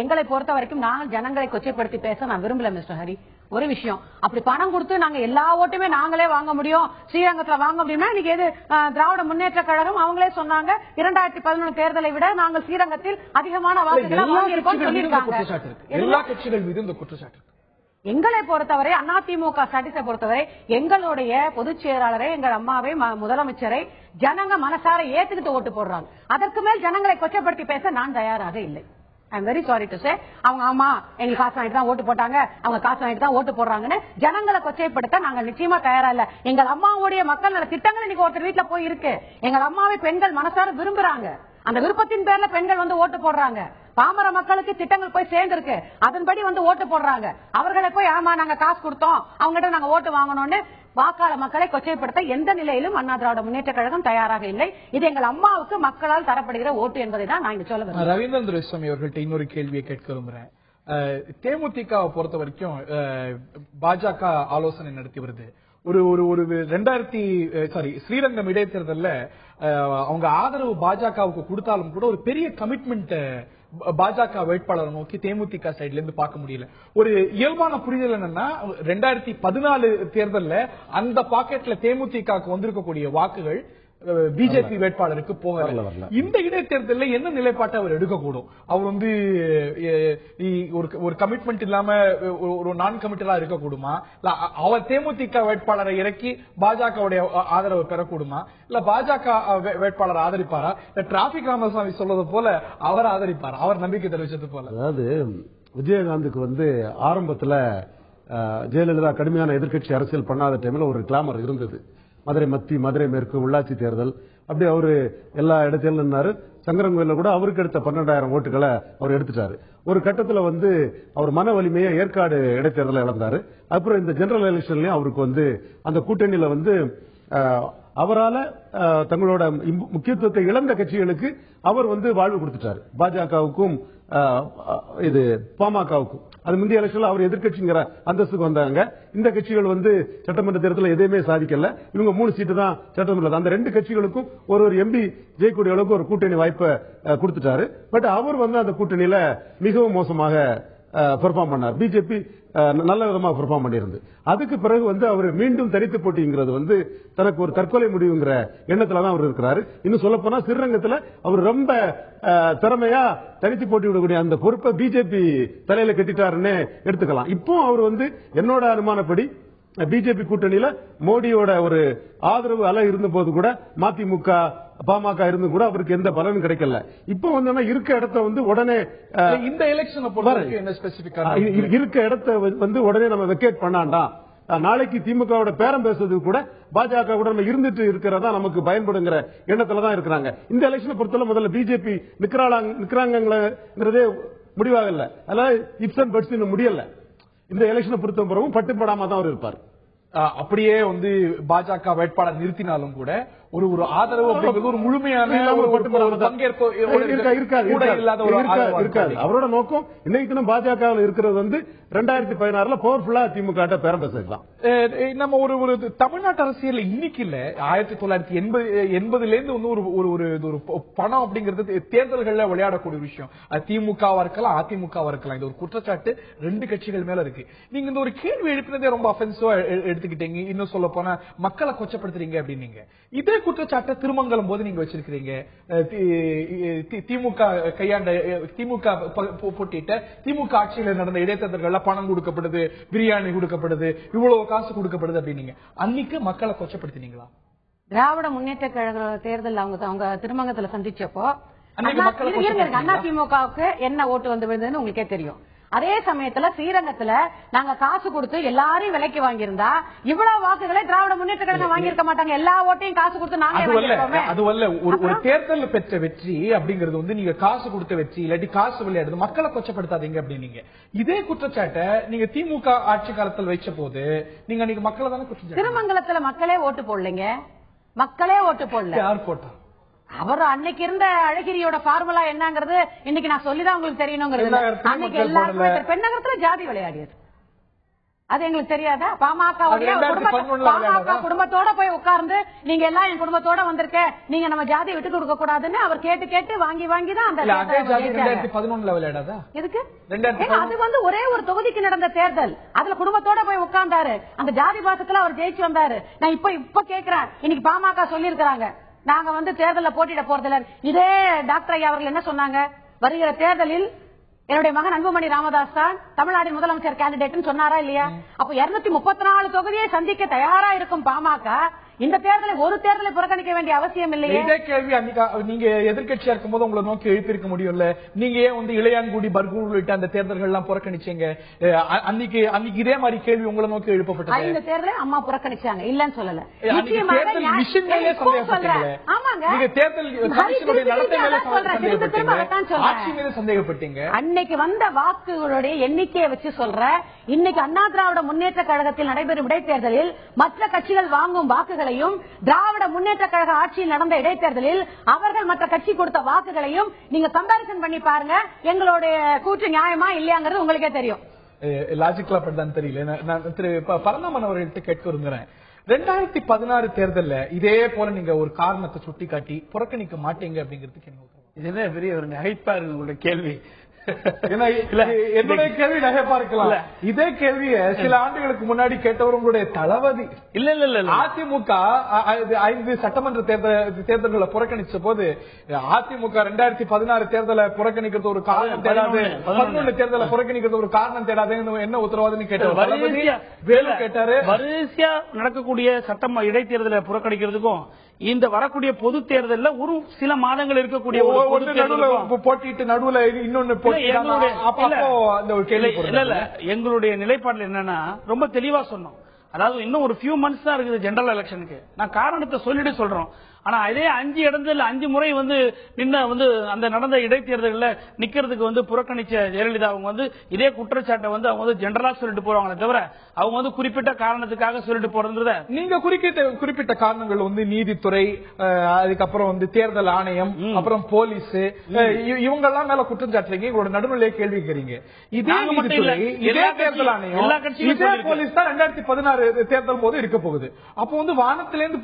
எங்களை பொறுத்த வரைக்கும் நாங்கள் ஜனங்களை கொச்சைப்படுத்தி பேச நான் விரும்பல மிஸ்டர் ஹரி. ஒரு விஷயம். அப்படி பணம் கொடுத்து நாங்க எல்லா ஓட்டுமே நாங்களே வாங்க முடியும், ஸ்ரீரங்கத்துல வாங்க முடியும்னா இன்னைக்கு எது திராவிட முன்னேற்ற கழகம் அவங்களே சொன்னாங்க 2011 தேர்தலை விட நாங்கள் ஸ்ரீரங்கத்தில் அதிகமான வாக்குகளை வாங்கியிருக்கோம் சொல்லியிருக்காங்க. எல்லா கட்சிகள் மீது இந்த குற்றச்சாட்டு. எங்களை பொறுத்தவரை அதிமுக ஸ்டாட்டிஸை பொறுத்தவரை எங்களுடைய பொதுச் செயலாளரை, எங்கள் அம்மாவை, முதலமைச்சரை ஜனங்க மனசார ஏத்துக்கிட்டு ஓட்டு போடுறாங்க. அதற்கு மேல் ஜனங்களை கொச்சப்படுத்தி பேச நான் தயாராக இல்லை. I'm very sorry to say. அவங்க ஆமா எங்களுக்கு காசு வாங்கிட்டு தான் ஓட்டு போட்டாங்க, அவங்க காசு வாங்கிட்டு தான் ஓட்டு போடுறாங்கன்னு ஜனங்களை கொச்சைப்படுத்த நாங்க நிச்சயமா தயாரா இல்ல. எங்கள் அம்மாவுடைய மக்கள் நல திட்டங்கள் இன்னைக்கு ஒருத்தர் வீட்டுல போய் இருக்கு. எங்கள் அம்மாவை பெண்கள் மனசார விரும்புறாங்க. அந்த விருப்பத்தின் பேர்ல பெண்கள் வந்து ஓட்டு போடுறாங்க. பாமர மக்களுக்கு திட்டங்கள் போய் சேர்ந்திருக்கு, அதன்படி வந்து ஓட்டு போடுறாங்க. அவர்களை போய் ஆமா நாங்க காசு கொடுத்தோம் அவங்ககிட்ட நாங்க ஓட்டு வாங்கணும்னு வாக்காளர் மக்களை கொச்சைப்படுத்த எந்த நிலையிலும் அண்ணா திராவிட முன்னேற்ற கழகம் தயாராக இல்லை. இது எங்கள் அம்மாவுக்கு மக்களால் தரப்படுகிற ஓட்டு என்பதை தான் நான் இங்க சொல்ல விரும்புகிறேன். ரவீந்திரன் துரைசாமி அவர்கள்ட்ட இன்னொரு கேள்வியை கேட்க விரும்புறேன். தேமுதிகவை பொறுத்த வரைக்கும் பாஜக ஆலோசனை நடத்தி வருது. ஒரு ஸ்ரீரங்கம் இடைத்தேர்தல்ல அவங்க ஆதரவு பாஜகவுக்கு கொடுத்தாலும் கூட ஒரு பெரிய கமிட்மெண்ட் பாஜக வேட்பாளர் நோக்கி தேமுதிக சைட்ல இருந்து பார்க்க முடியல. ஒரு இயல்பான புரிதல் என்னன்னா 2014 தேர்தல்ல அந்த பாக்கெட்ல தேமுதிகவுக்கு வந்திருக்கக்கூடிய வாக்குகள் பிஜேபி வேட்பாளருக்கு போகல. இந்த இடைத்தேர்தலில் என்ன நிலைப்பாட்டை அவர் எடுக்கக்கூடும்? அவர் வந்து ஒரு கமிட்மெண்ட் இல்லாம ஒரு நான் கமிட்டலா இருக்கக்கூடுமா? அவர் தேமுதிக வேட்பாளரை இறக்கி பாஜகவுடைய ஆதரவு பெறக்கூடுமா? இல்ல பாஜக வேட்பாளர் ஆதரிப்பாரா? டிராபிக் ராமசாமி சொல்றது போல அவர் ஆதரிப்பாரா? அவர் நம்பிக்கை தெரிவிச்சது போல. அதாவது விஜயகாந்துக்கு வந்து ஆரம்பத்துல ஜெயலலிதா கடுமையான எதிர்க்கட்சி அரசியல் பண்ணாத டைம்ல ஒரு கிளாமர் இருந்தது. மதுரை மத்தி, மதுரை மேற்கு உள்ளாட்சி தேர்தல், அப்படி அவரு எல்லா இடத்திலும் நின்னாரு. சங்கரங்கோயில கூட அவருக்கு எடுத்த 12,000 ஓட்டுகளை அவர் எடுத்துட்டாரு. ஒரு கட்டத்துல வந்து அவர் மன வலிமையை ஏற்காடு இடைத்தேர்தல இழந்தாரு. அப்புறம் இந்த ஜெனரல் எலெக்ஷன்லயும் அவருக்கு வந்து அந்த கூட்டணியில வந்து அவரால தங்களோட முக்கியத்துவத்தை இழந்த கட்சிகளுக்கு அவர் வந்து வாழ்வு கொடுத்துட்டாரு. பாஜகவுக்கும் இது பாமகவுக்கும். அது முந்தைய எலெக்ஷன்ல அவர் எதிர்கட்சிங்கிற அந்தஸ்துக்கு வந்தாங்க. இந்த கட்சிகள் வந்து சட்டமன்ற தேர்தலில் எதையுமே சாதிக்கல. இவங்க 3 சீட்டு தான் சட்டமன்றத்தில். அந்த 2 கட்சிகளுக்கும் ஒரு எம்பி ஜெயக்கூடிய அளவுக்கு ஒரு கூட்டணி வாய்ப்பை கொடுத்துட்டாரு. பட் அவர் வந்து அந்த கூட்டணியில மிகவும் மோசமாக பெர்ஃபார்ம் பண்ணார். பிஜேபி நல்ல விதமாக பெர்ஃபார்ம் பண்ணியிருந்து. அதுக்கு பிறகு வந்து அவர் மீண்டும் தனித்து போட்டிங்கிறது வந்து தனக்கு ஒரு தற்கொலை முடிவுங்கிற எண்ணத்துல தான் அவர் இருக்கிறாரு. இன்னும் சொல்ல போனா ஸ்ரீரங்கத்தில் அவர் ரொம்ப திறமையா தனித்து போட்டி விடக்கூடிய அந்த பொறுப்பை பிஜேபி தலையில கட்டிட்டாருன்னு எடுத்துக்கலாம். இப்போ அவர் வந்து என்னோட அனுமானப்படி பிஜேபி கூட்டணியில மோடியோட ஒரு ஆதரவு அலை இருந்த போது கூட மதிமுக பாமக இருந்து கூட அவருக்கு எந்த பலனும் கிடைக்கல. இப்ப வந்து இருக்க இடத்த வந்து உடனே இந்த எலெக்ஷன் இருக்க இடத்த வந்து உடனே நம்ம வெக்கேட் பண்ணாண்டா. நாளைக்கு திமுகவோட பேரம் பேசுறது கூட பாஜக கூட நம்ம இருந்துட்டு இருக்கிறதா நமக்கு பயன்படுங்கிற எண்ணத்துல தான் இருக்கிறாங்க. இந்த எலெக்ஷனை பொறுத்தவரை முதல்ல பிஜேபி நிக்கிறாங்கிறதே முடிவாகல. அதனால இப்சன் பட்ஸ் இன்னும் முடியல. இந்த எலெக்ஷனை பொறுத்த பிறகும் பட்டுப்படாம தான் அவர் இருப்பார். அப்படியே வந்து பாஜக வேட்பாளர் நிறுத்தினாலும் கூட ஒரு ஆதரவு அப்படிங்கிறது ஒரு முழுமையான பங்கேற்பு இருக்காது. அவரோட நோக்கம் இன்னைக்கு பாஜக இருக்கிறது வந்து 2016 பவர்ஃபுல்லா திமுக பேரம் பேசலாம். நம்ம ஒரு தமிழ்நாட்டு அரசியல் இன்னைக்கு இல்ல, 1980 ஒரு பணம் அப்படிங்கிறது தேர்தல்கள்ல விளையாடக்கூடிய விஷயம். திமுகவா இருக்கலாம், அதிமுகவா இருக்கலாம். இது ஒரு குற்றச்சாட்டு 2 கட்சிகள் மேல இருக்கு. நீங்க இந்த ஒரு கேள்வி எழுப்பினதே ரொம்ப அஃபென்சிவா எடுத்துக்கிட்டீங்க. இன்னும் சொல்ல போனா மக்களை கொச்சப்படுத்துறீங்க அப்படின்னீங்க. இதே குற்றச்சாட்டை திருமங்கலம் போது நீங்க வச்சிருக்கீங்க. திமுக கையாண்ட திமுக போட்டிட்ட திமுக ஆட்சியில் நடந்த இடைத்தேர்தல்கள்ல பணம் கொடுக்கப்படுது, பிரியாணி கொடுக்கப்படுது, இவ்வளவு காசு கொடுக்கப்படுது அப்படின்னீங்க. அன்னைக்கு மக்களை கொச்சப்படுத்தினீங்களா? திராவிட முன்னேற்ற கழக தேர்தல் அவங்க திருமங்கத்துல சந்திச்சப்போ அதிமுகவுக்கு என்ன ஓட்டு வந்து விழுந்ததுன்னு உங்களுக்கே தெரியும். அதே சமயத்துல ஸ்ரீரங்கத்துல நாங்க காசு கொடுத்து எல்லாரையும் விலைக்கு வாங்கியிருந்தா இவ்வளவு வாக்குகளை திராவிட முன்னேற்ற கழகம் வாங்கியிருக்க மாட்டாங்க. எல்லா ஓட்டையும் காசு கொடுத்து அதுவல்ல ஒரு தேர்தல் பெற்ற வெற்றி அப்படிங்கிறது வந்து நீங்க காசு கொடுத்த வெற்றி, இல்லாட்டி காசு விளையாடுது, மக்களை கொச்சப்படுத்தாதீங்க அப்படின்னீங்க. இதே குற்றச்சாட்டை நீங்க திமுக ஆட்சி காலத்தில் வச்ச போது நீங்க அன்னைக்கு மக்களை தானே குற்றம். திருமங்கலத்துல மக்களே ஓட்டு போடலைங்க, மக்களே ஓட்டு போடல. யார் போட்டா? அவர் அன்னைக்கு இருந்த அழகிரியோட பார்முலா என்னங்கிறது இன்னைக்கு நான் சொல்லிதான் உங்களுக்கு தெரியணுங்கிறது. அன்னைக்கு எல்லாருமே பெண்ணகரத்துல ஜாதி விளையாடியது. அது எங்களுக்கு தெரியாதா? பாமக குடும்பத்தோட போய் உட்கார்ந்து நீங்க எல்லாம் என் குடும்பத்தோட வந்திருக்க, நீங்க நம்ம ஜாதியை விட்டு கொடுக்க கூடாதுன்னு அவர் கேட்டு கேட்டு வாங்கி வாங்கி தான் அந்த 2011 விளையாடாதா? எதுக்கு? அது வந்து ஒரே ஒரு தொகுதிக்கு நடந்த தேர்தல். அதுல குடும்பத்தோட போய் உட்கார்ந்தாரு, அந்த ஜாதி பாசத்துல அவர் ஜெயிச்சு வந்தாரு. நான் இப்ப கேக்குறேன், இன்னைக்கு பாமக சொல்லி இருக்காங்க நாங்க வந்து தேர்தலில் போட்டியிட போறதில்ல. இதே டாக்டர் ஐயா அவர்கள் என்ன சொன்னாங்க? வருகிற தேர்தலில் என்னுடைய மகன் அன்புமணி ராமதாஸ் தான் தமிழ்நாடு முதலமைச்சர் கேண்டிடேட் சொன்னாரா இல்லையா? அப்ப 234 தொகுதியை சந்திக்க தயாரா இருக்கும் பாமக இந்த தேர்தலை ஒரு தேர்தலை புறக்கணிக்க வேண்டிய அவசியம் இல்லையே. இதே கேள்வி நீங்க எதிர்கட்சியா இருக்கும் போது உங்களை நோக்கி எழுப்பியிருக்க முடியும்ல. நீங்க ஏன் வந்து இளையான்குடி பர்கூர் உள்ளிட்ட அந்த தேர்தல்கள் எல்லாம் புறக்கணிச்சீங்க? அன்னைக்கு இதே மாதிரி கேள்வி உங்களை நோக்கி எழுப்பப்பட்டது. இந்த தேர்தலை அம்மா புறக்கணிச்சாங்க, இல்லன்னு சொல்லல. சந்தேகப்பட்டீங்க. அன்னைக்கு வந்த வாக்குகளுடைய எண்ணிக்கையை வச்சு சொல்ற, இன்னைக்கு அண்ணா திராவிட முன்னேற்ற கழகத்தில் நடைபெறும் இடைத்தேர்தலில் மற்ற கட்சிகள் வாங்கும் வாக்குகளையும் திராவிட முன்னேற்ற கழக ஆட்சியில் நடந்த இடைத்தேர்தலில் அவர்கள் மற்ற கட்சி கொடுத்த வாக்குகளையும் நீங்க கம்பேரிசன் பண்ணி பாருங்க. எங்களுடைய கூற்று நியாயமா இல்லையாங்கிறது உங்களுக்கே தெரியும். லாஜிக்கலா அப்படிதான் தெரியல. நான் திரு பரந்தாமன் அவர்கள்ட்ட கேட்க விரும்புகிறேன். 2016 தேர்தல்ல இதே போல நீங்க ஒரு காரணத்தை சுட்டி காட்டி புறக்கணிக்க மாட்டீங்க அப்படிங்கிறதுக்கு என்ன இதுவே பெரிய ஒரு நகைப்பா இருக்கு உங்களுடைய கேள்வி. என்னுடைய கேள்வி நகைப்பா இருக்கலாம். இதே கேள்விய சில ஆண்டுகளுக்கு முன்னாடி கேட்டவர் உங்களுடைய தளபதி. இல்ல அதிமுக 5 சட்டமன்ற தேர்தல்களை புறக்கணிச்ச போது அதிமுக 2016 தேர்தலை புறக்கணிக்கிறது ஒரு காரணம் தேடாது, 11 தேர்தலை புறக்கணிக்கிறது ஒரு காரணம் தேடாது என்ன உத்தரவாதம் கேட்டாரு. வேலு கேட்டாரு. வரிசையா நடக்கக்கூடிய சட்டம் இடைத்தேர்தலை புறக்கணிக்கிறதுக்கும் இந்த வரக்கூடிய பொது தேர்தலில் ஒரு சில மாதங்கள் இருக்கக்கூடிய போட்டிட்டு நடுவுல இன்னொன்னு எங்களுடைய நிலைப்பாட்டில் என்னன்னா ரொம்ப தெளிவா சொன்னோம். அதாவது இன்னும் ஒரு ஃபியூ மந்த்ஸ் தான் இருக்குது ஜெனரல் எலெக்ஷனுக்கு. நான் காரணத்தை சொல்லிட்டு சொல்றோம். ஆனா அதே 5 இடத்துல 5 முறை வந்து அந்த நடந்த இடைத்தேர்தலில் நிக்கிறதுக்கு வந்து புறக்கணிச்ச ஜெயலலிதா அவங்க வந்து இதே குற்றச்சாட்டை வந்து அவங்க வந்து ஜெனரலா சொல்லிட்டு போறாங்களே தவிர அவங்க வந்து குறிப்பிட்ட காரணத்துக்காக சொல்லிட்டு போறதுன்றத நீங்க குறிப்பிட்ட காரணங்கள் வந்து நீதித்துறை, அதுக்கப்புறம் வந்து தேர்தல் ஆணையம், அப்புறம் போலீஸ், இவங்க எல்லாம் மேல குற்றம் சாட்டுறீங்க. உங்களோட நடுநிலையை கேள்வி கேறீங்க. இதே நீதித்துறை, இதே தேர்தல் ஆணையம், எல்லா கட்சியும் இதே போலீஸ் தான் 2016 தேர்தல் போது இருக்க போகுது. அப்போ வந்து வானத்திலிருந்து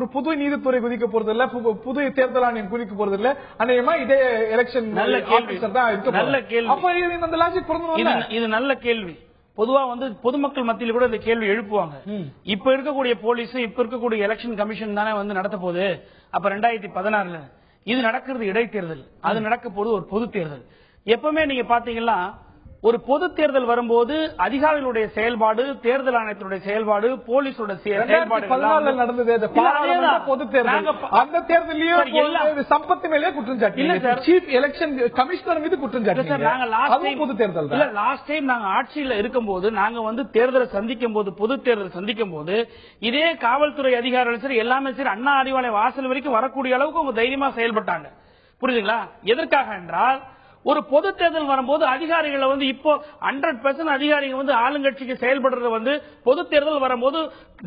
ஒரு புது நீதித்துறை குதிக்க போறதில்ல, புது தேர்தல் ஆணையம் குதிக்க போறதில்ல. அநேகமா இதே எலெக்ஷன் ஆபீசர் தான் இருக்க போகுது. அப்ப இந்த லாஜிக் பொருந்தும். இது நல்ல கேள்வி. பொதுவா வந்து பொதுமக்கள் மத்தியில் கூட இந்த கேள்வி எழுப்புவாங்க. இப்ப இருக்கக்கூடிய போலீஸ், இப்ப இருக்கக்கூடிய எலெக்ஷன் கமிஷன் தானே வந்து நடத்த போகுது. அப்ப 2016 இது நடக்கிறது இடைத்தேர்தல், அது நடக்க போது ஒரு பொது தேர்தல். எப்பவுமே நீங்க பாத்தீங்கன்னா ஒரு பொது தேர்தல் வரும்போது அதிகாரிகளுடைய செயல்பாடு, தேர்தல் ஆணையத்தினுடைய செயல்பாடு, போலீஸோட செயல்பாடு நடந்தது பொது தேர்தல். அந்த தேர்தலையும் சம்பத்து மேலே குற்றம் சாட்டி சீஃப் எலெக்ஷன் கமிஷனர் மீது குற்றம் சாட்டி பொது தேர்தல். லாஸ்ட் டைம் நாங்க ஆட்சியில் இருக்கும்போது நாங்க வந்து தேர்தலை சந்திக்கும் போது, பொது தேர்தல் சந்திக்கும் போது இதே காவல்துறை அதிகாரிகள் சரி எல்லாமே சரி அண்ணா அறிவாலய வாசல் வரைக்கும் வரக்கூடிய அளவுக்கு அவங்க தைரியமா செயல்பட்டாங்க. புரியுதுங்களா? எதற்காக என்றால் ஒரு பொது தேர்தல் வரும்போது அதிகாரிகளை வந்து இப்போ 100% அதிகாரிகள் வந்து ஆளுங்கட்சிக்கு செயல்படுறது வந்து பொது தேர்தல் வரும்போது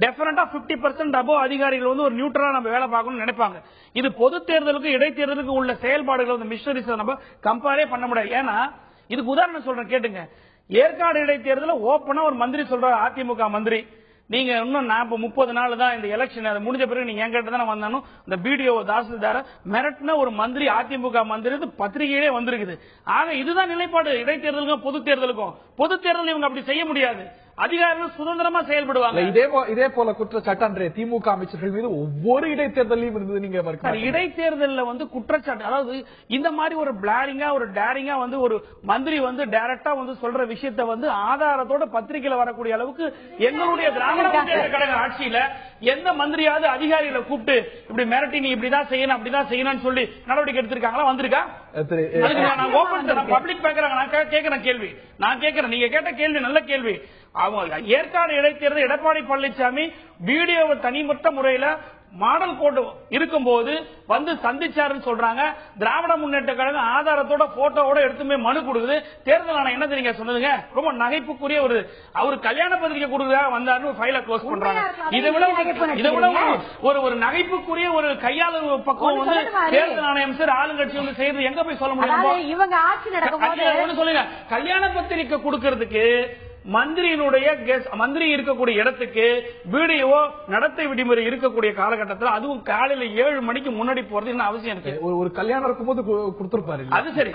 டெஃபினட்டா 50% அபோவ் அதிகாரிகள் வந்து ஒரு நியூட்ரலா நம்ம வேலை பார்க்கணும்னு நினைப்பாங்க. இது பொது தேர்தலுக்கு இடைத்தேர்தலுக்கு உள்ள செயல்பாடுகள் வந்து மிஷனரிஸ் நம்ம கம்பேரே பண்ண முடியாது. ஏன்னா இதுக்கு உதாரணம் சொல்றேன் கேட்டுங்க. ஏற்காடு இடைத்தேர்தல ஓப்பனா ஒரு மந்திரி சொல்றாரு, அதிமுக மந்திரி, நீங்க இன்னும் 30 நாள் தான் இந்த எலெக்ஷன், அது முடிஞ்ச பிறகு நீங்க என்கிட்ட தானே வந்தாலும் இந்த பிடிஓ தாசில்தார மிரட்டின ஒரு மந்திரி, அதிமுக மந்திரி பத்திரிகையிலே வந்திருக்குது. ஆக இதுதான் நிலைப்பாடு இடைத்தேர்தலுக்கும் பொது தேர்தலுக்கும். பொது தேர்தல் இவங்க அப்படி செய்ய முடியாது. அதிகாரிகள் சுதந்திரமா செயல்படுவாங்க. இதே போல குற்றச்சாட்டு அன்றைய திமுக அமைச்சர்கள் மீது ஒவ்வொரு இடைத்தேர்தலையும் இருந்தது. நீங்க இடைத்தேர்தலில் வந்து குற்றச்சாட்டு, அதாவது இந்த மாதிரி ஒரு பிளாரிங்கா ஒரு டேரிங்கா வந்து ஒரு மந்திரி வந்து டைரக்டா வந்து சொல்ற விஷயத்தை வந்து ஆதாரத்தோட பத்திரிகையில வரக்கூடிய அளவுக்கு எங்களுடைய திராவிட முன்னேற்ற கழக ஆட்சியில எந்த மந்திரியாவது அதிகாரிகளை கூப்பிட்டு இப்படி மிரட்டி நீ இப்படிதான் செய்யணும் அப்படிதான் செய்யணும்னு சொல்லி நடவடிக்கை எடுத்திருக்காங்களா? வந்திருக்கா? பப்ளிக் பேக்குறாங்க. நான் கேட்கிறேன் கேள்வி, நான் கேட்கிறேன். நீங்க கேட்ட கேள்வி நல்ல கேள்வி. அவங்க ஏற்காடு இடைத்தேர்தல் எடப்பாடி பழனிசாமி வீடியோவை தனிமட்ட முறையில மாடல் போட்டு இருக்கும்போது வந்து சந்திச்சாருன்னு சொல்றாங்க. திராவிட முன்னேற்ற கழகம் ஆதாரத்தோட போட்டோவோட எடுத்துமே மனு கொடுக்குது. தேர்தல் ஆணையம் என்ன தெரியுங்க சொன்னதுங்க? ரொம்ப நகைப்புக்குரிய ஒரு அவர் கல்யாண பத்திரிகை கொடுக்குறதா வந்தாரு, ஃபைல க்ளோஸ் பண்றாங்க. இதை விட ஒரு நகைப்புக்குரிய ஒரு கையாளு பக்கம் வந்து தேர்தல் ஆணையம் சார் ஆளுங்கட்சி வந்து செய்யறது எங்க போய் சொல்ல முடியும்? இவங்க ஆட்சி நடக்கும் சொல்லுங்க, கல்யாண பத்திரிகை கொடுக்கறதுக்கு மந்திரி இருக்கக்கூடிய இடத்துக்கு வீடியோ நடத்தை விதிமுறை இருக்கக்கூடிய காலகட்டத்தில் அதுவும் காலையில 7 மணிக்கு முன்னாடி போறது என்ன அவசியம் இருக்கு? ஒரு கல்யாணம் இருக்கும்போது கொடுத்திருப்பாரு. அது சரி,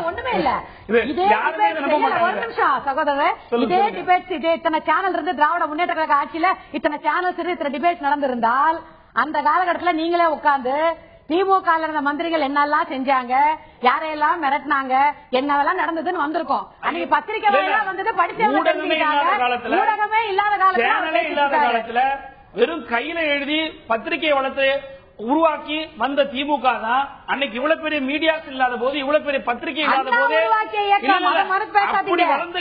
ஒண்ணுமே இல்ல. ஒரு நிமிஷம் சகோதரர், இதே டிபேட்ஸ் இதே இத்தனை சேனல் இருந்து திராவிட முன்னேற்ற கழக ஆட்சியில இத்தனை சேனல்ஸ் இருந்து இத்தனை டிபேட்ஸ் நடந்திருந்தால் அந்த காலகட்டத்தில் நீங்களே உட்கார்ந்து திமுக இருந்த மந்திரிகள் என்னெல்லாம் செஞ்சாங்க, யாரையெல்லாம் மிரட்டினாங்க, என்னவெல்லாம் நடந்ததுன்னு வந்திருக்கோம். அன்னைக்கு பத்திரிகை வந்தது, படிச்சவங்க ஊடகமே இல்லாத காலத்துல வெறும் கையில எழுதி பத்திரிகை வளர்த்து உருவாக்கி வந்த திமுக தான் அன்னைக்கு இவ்வளவு பெரிய மீடியாஸ் இல்லாத போது, இவ்வளவு பெரிய பத்திரிகை இல்லாத போது அப்படி வளர்ந்த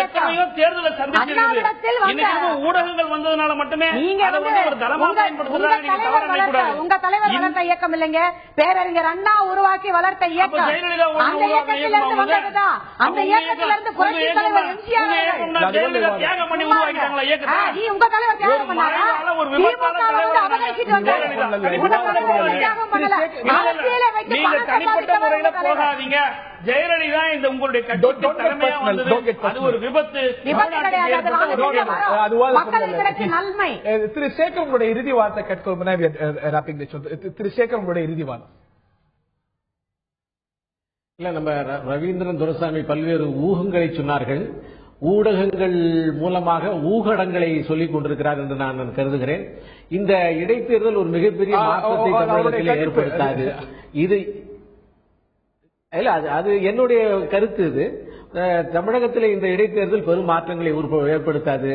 எத்தனையோ தேர்தலை சந்திச்சிருக்கிறது. ஊடகங்கள் வந்ததுனால மட்டுமே அதை வந்து ஒரு தளமா பயன்படுத்துறாங்க. நீங்க தவறு நினைக்கக்கூடாது. உங்க தலைவர் வளர்த்த இயக்கம் இல்லைங்க, பேரறிஞர் அண்ணா உருவாக்கி வளர்த்த இயக்கம். அந்த இயக்கத்திலிருந்து வந்ததுதான். அந்த இயக்கத்திலிருந்து புரட்சி தலைவர் எம்ஜிஆர் ஜெயலலிதா தியாகம் பண்ணி உருவாக்கிட்டாங்களா இயக்கத்தை? உங்க தலைவர் தியாகம் பண்ணாரா? அபகரிச்சிட்டு வந்தாரு. நீங்க தனிப்பட்ட முறையில போகாதீங்க. ஜெயலலிதா இந்த உங்களுடைய கட்சி தலைமையா வந்தது, அது ஒரு விபத்து. நன்மை. திரு சேகர் உங்களுடைய இறுதி வார்த்தை கேட்கும். திரு சேகர் உங்களுடைய இறுதி வார்த்தை. இல்ல, நம்ம ரவீந்திரன் துரைசாமி பல்வேறு ஊகங்களை சொன்னார்கள். ஊடகங்கள் மூலமாக ஊகடங்களை சொல்லிக் கொண்டிருக்கிறார் என்று நான் கருதுகிறேன். இந்த இடைத்தேர்தல் ஒரு மிகப்பெரிய மாற்றத்தை தமிழகத்தில் ஏற்படுத்தாது. இது இல்ல, அது என்னுடைய கருத்து. இது தமிழகத்தில் இந்த இடைத்தேர்தல் பெரும் மாற்றங்களை ஏற்படுத்தாது.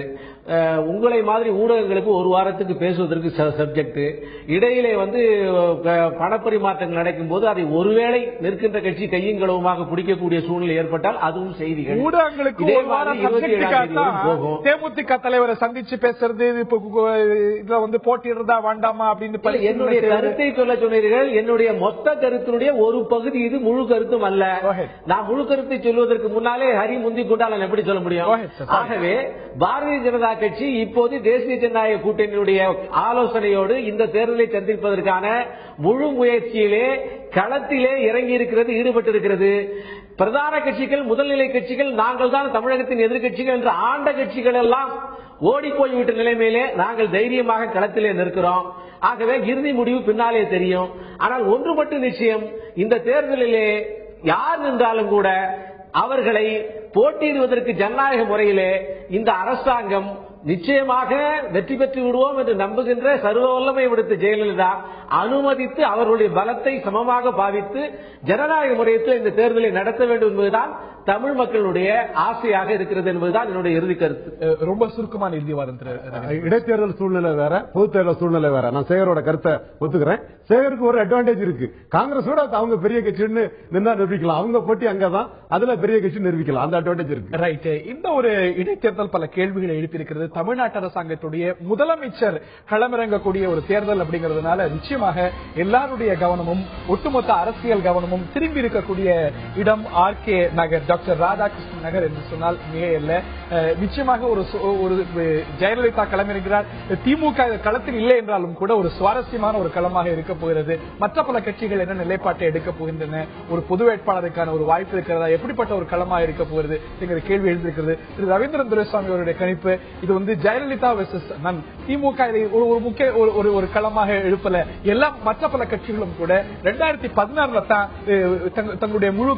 உங்களை மாதிரி ஊடகங்களுக்கு ஒரு வாரத்துக்கு பேசுவதற்கு சப்ஜெக்ட், இடையிலே வந்து பணப்பரிமாற்றங்கள் நடக்கும் போது அதை ஒருவேளை நிற்கின்ற கட்சி கையங்களவுமாக பிடிக்கக்கூடிய சூழ்நிலை ஏற்பட்டால் அதுவும் செய்திகள். ஊடகங்களுக்கு போகும். தேமுதிக தலைவரை சந்திச்சு பேசுறது இதுல வந்து போட்டிடுறதா வேண்டாமா அப்படின்னு என்னுடைய கருத்தை சொல்ல சொன்னீர்கள். என்னுடைய மொத்த கருத்தினுடைய ஒரு பகுதி இது, முழு கருத்தும் அல்ல. நான் முழு கருத்தை சொல்வதற்கு முன்னாலே ஹரி முந்தி கொண்டால் எப்படி சொல்ல முடியும்? ஆகவே பாரதிய ஜனதா கட்சி இப்போது தேசிய ஜனநாயக கூட்டணியுடைய ஆலோசனையோடு இந்த தேர்தலை சந்திப்பதற்கான முழு முயற்சியிலே களத்திலே இறங்கி இருக்கிறது, ஈடுபட்டிருக்கிறது. பிரதான கட்சிகள், முதல்நிலை கட்சிகள், நாங்கள் தான் தமிழகத்தின் எதிர்கட்சிகள் என்ற ஆண்ட கட்சிகள் எல்லாம் ஓடி போய்விட்ட நிலைமையிலே நாங்கள் தைரியமாக களத்திலே நிற்கிறோம். ஆகவே இறுதி முடிவு பின்னாலே தெரியும். ஆனால் ஒன்று மட்டும் நிச்சயம், இந்த தேர்தலிலே யார் நின்றாலும் கூட அவர்களை போட்டியிடுவதற்கு ஜனநாயக முறையிலே இந்த அரசாங்கம் நிச்சயமாக வெற்றி பெற்று விடுவோம் என்று நம்புகின்ற சர்வ வல்லமை விடுத்த ஜெயலலிதா அனுமதித்து அவர்களுடைய பலத்தை சமமாக பாவித்து ஜனநாயக முறையத்தில் இந்த தேர்தலை நடத்த வேண்டும் என்பதுதான் தமிழ் மக்களுடைய ஆசையாக இருக்கிறது என்பதுதான் என்னுடைய இறுதி கருத்து. ரொம்ப சுருக்கமான இறுதிவாதம். இடைத்தேர்தல் சூழ்நிலை வேற, பொது தேர்தல் சூழ்நிலை வேற. நான் சேகரோட கருத்தை ஒத்துக்கிறேன். சேகருக்கு ஒரு அட்வான்டேஜ் இருக்கு. காங்கிரஸோட அவங்க பெரிய கட்சின்னு நிரூபிக்கலாம். அவங்க போட்டி அங்கதான், அதுல பெரிய கட்சி நிரூபிக்கலாம். அந்த அட்வான்டேஜ் இருக்கு. ரைட். இந்த ஒரு இடைத்தேர்தல் பல கேள்விகளை எழுப்பியிருக்கிறது. தமிழ்நாட்டு அரசாங்கத்துடைய முதலமைச்சர் களமிறங்கக்கூடிய ஒரு தேர்தல் அப்படிங்கிறதுனால நிச்சயமாக எல்லாருடைய கவனமும் ஒட்டுமொத்த அரசியல் கவனமும் திரும்பி இருக்கக்கூடிய இடம் ஆர்கே நகர், டாக்டர் ராதாகிருஷ்ணன் நகர் என்று சொன்னால் மிகையல்ல. நிச்சயமாக ஒரு ஜெயலலிதா களமிறங்கிறார். திமுக களத்தில் இல்லை என்றாலும் கூட ஒரு சுவாரஸ்யமான ஒரு களமாக இருக்க போகிறது. மற்ற பல கட்சிகள் என்ன நிலைப்பாட்டை எடுக்க போகின்றன, ஒரு பொது வேட்பாளருக்கான ஒரு வாய்ப்பு இருக்கிறதா, எப்படிப்பட்ட ஒரு களமாக இருக்க போகிறது என்கிற கேள்வி எழுந்திருக்கிறது. திரு ரவீந்திரன் துரைசாமி அவருடைய கணிப்பு, இது வந்து ஜெயலலிதா வெர்சஸ் திமுக ஒரு களமாக எழுப்பல. எல்லாம் மற்ற பல கட்சிகளும் கூட 2016 தான் தங்களுடைய முழு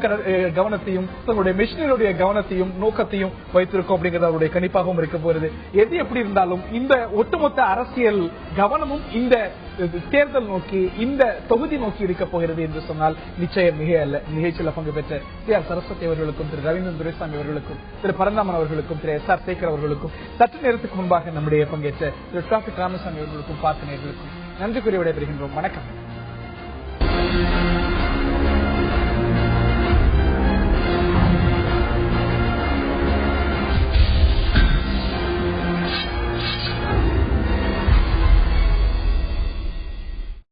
கவனத்தையும் தங்களுடைய மிஷினருடைய கவனத்தையும் நோக்கத்தையும் வைத்திருக்கும் அப்படிங்கிறது அவருடைய கணிப்பாகவும் இருக்க போகிறது. எது எப்படி இருந்தாலும் இந்த ஒட்டுமொத்த அரசியல் கவனமும் இந்த தேர்தல் நோக்கி, இந்த தொகுதி நோக்கி இருக்க போகிறது என்று சொன்னால் நிச்சயம் மிக அல்ல. நிகழ்ச்சியில் பங்கு பெற்ற சி.ஆர். சரஸ்வதி அவர்களுக்கும், திரு ரவீந்திரன் துரைசாமி அவர்களுக்கும், திரு பரந்தாமன் அவர்களுக்கும், திரு எஸ்.ஆர். சேகர் அவர்களுக்கும், சற்று நேரத்துக்கு முன்பாக நம்முடைய பங்கேற்ற திரு டிராபிக் ராமசாமி அவர்களுக்கும், பார்த்த நேர்களுக்கும் நன்றி கூறி விடைபெறுகின்றோம். வணக்கம்.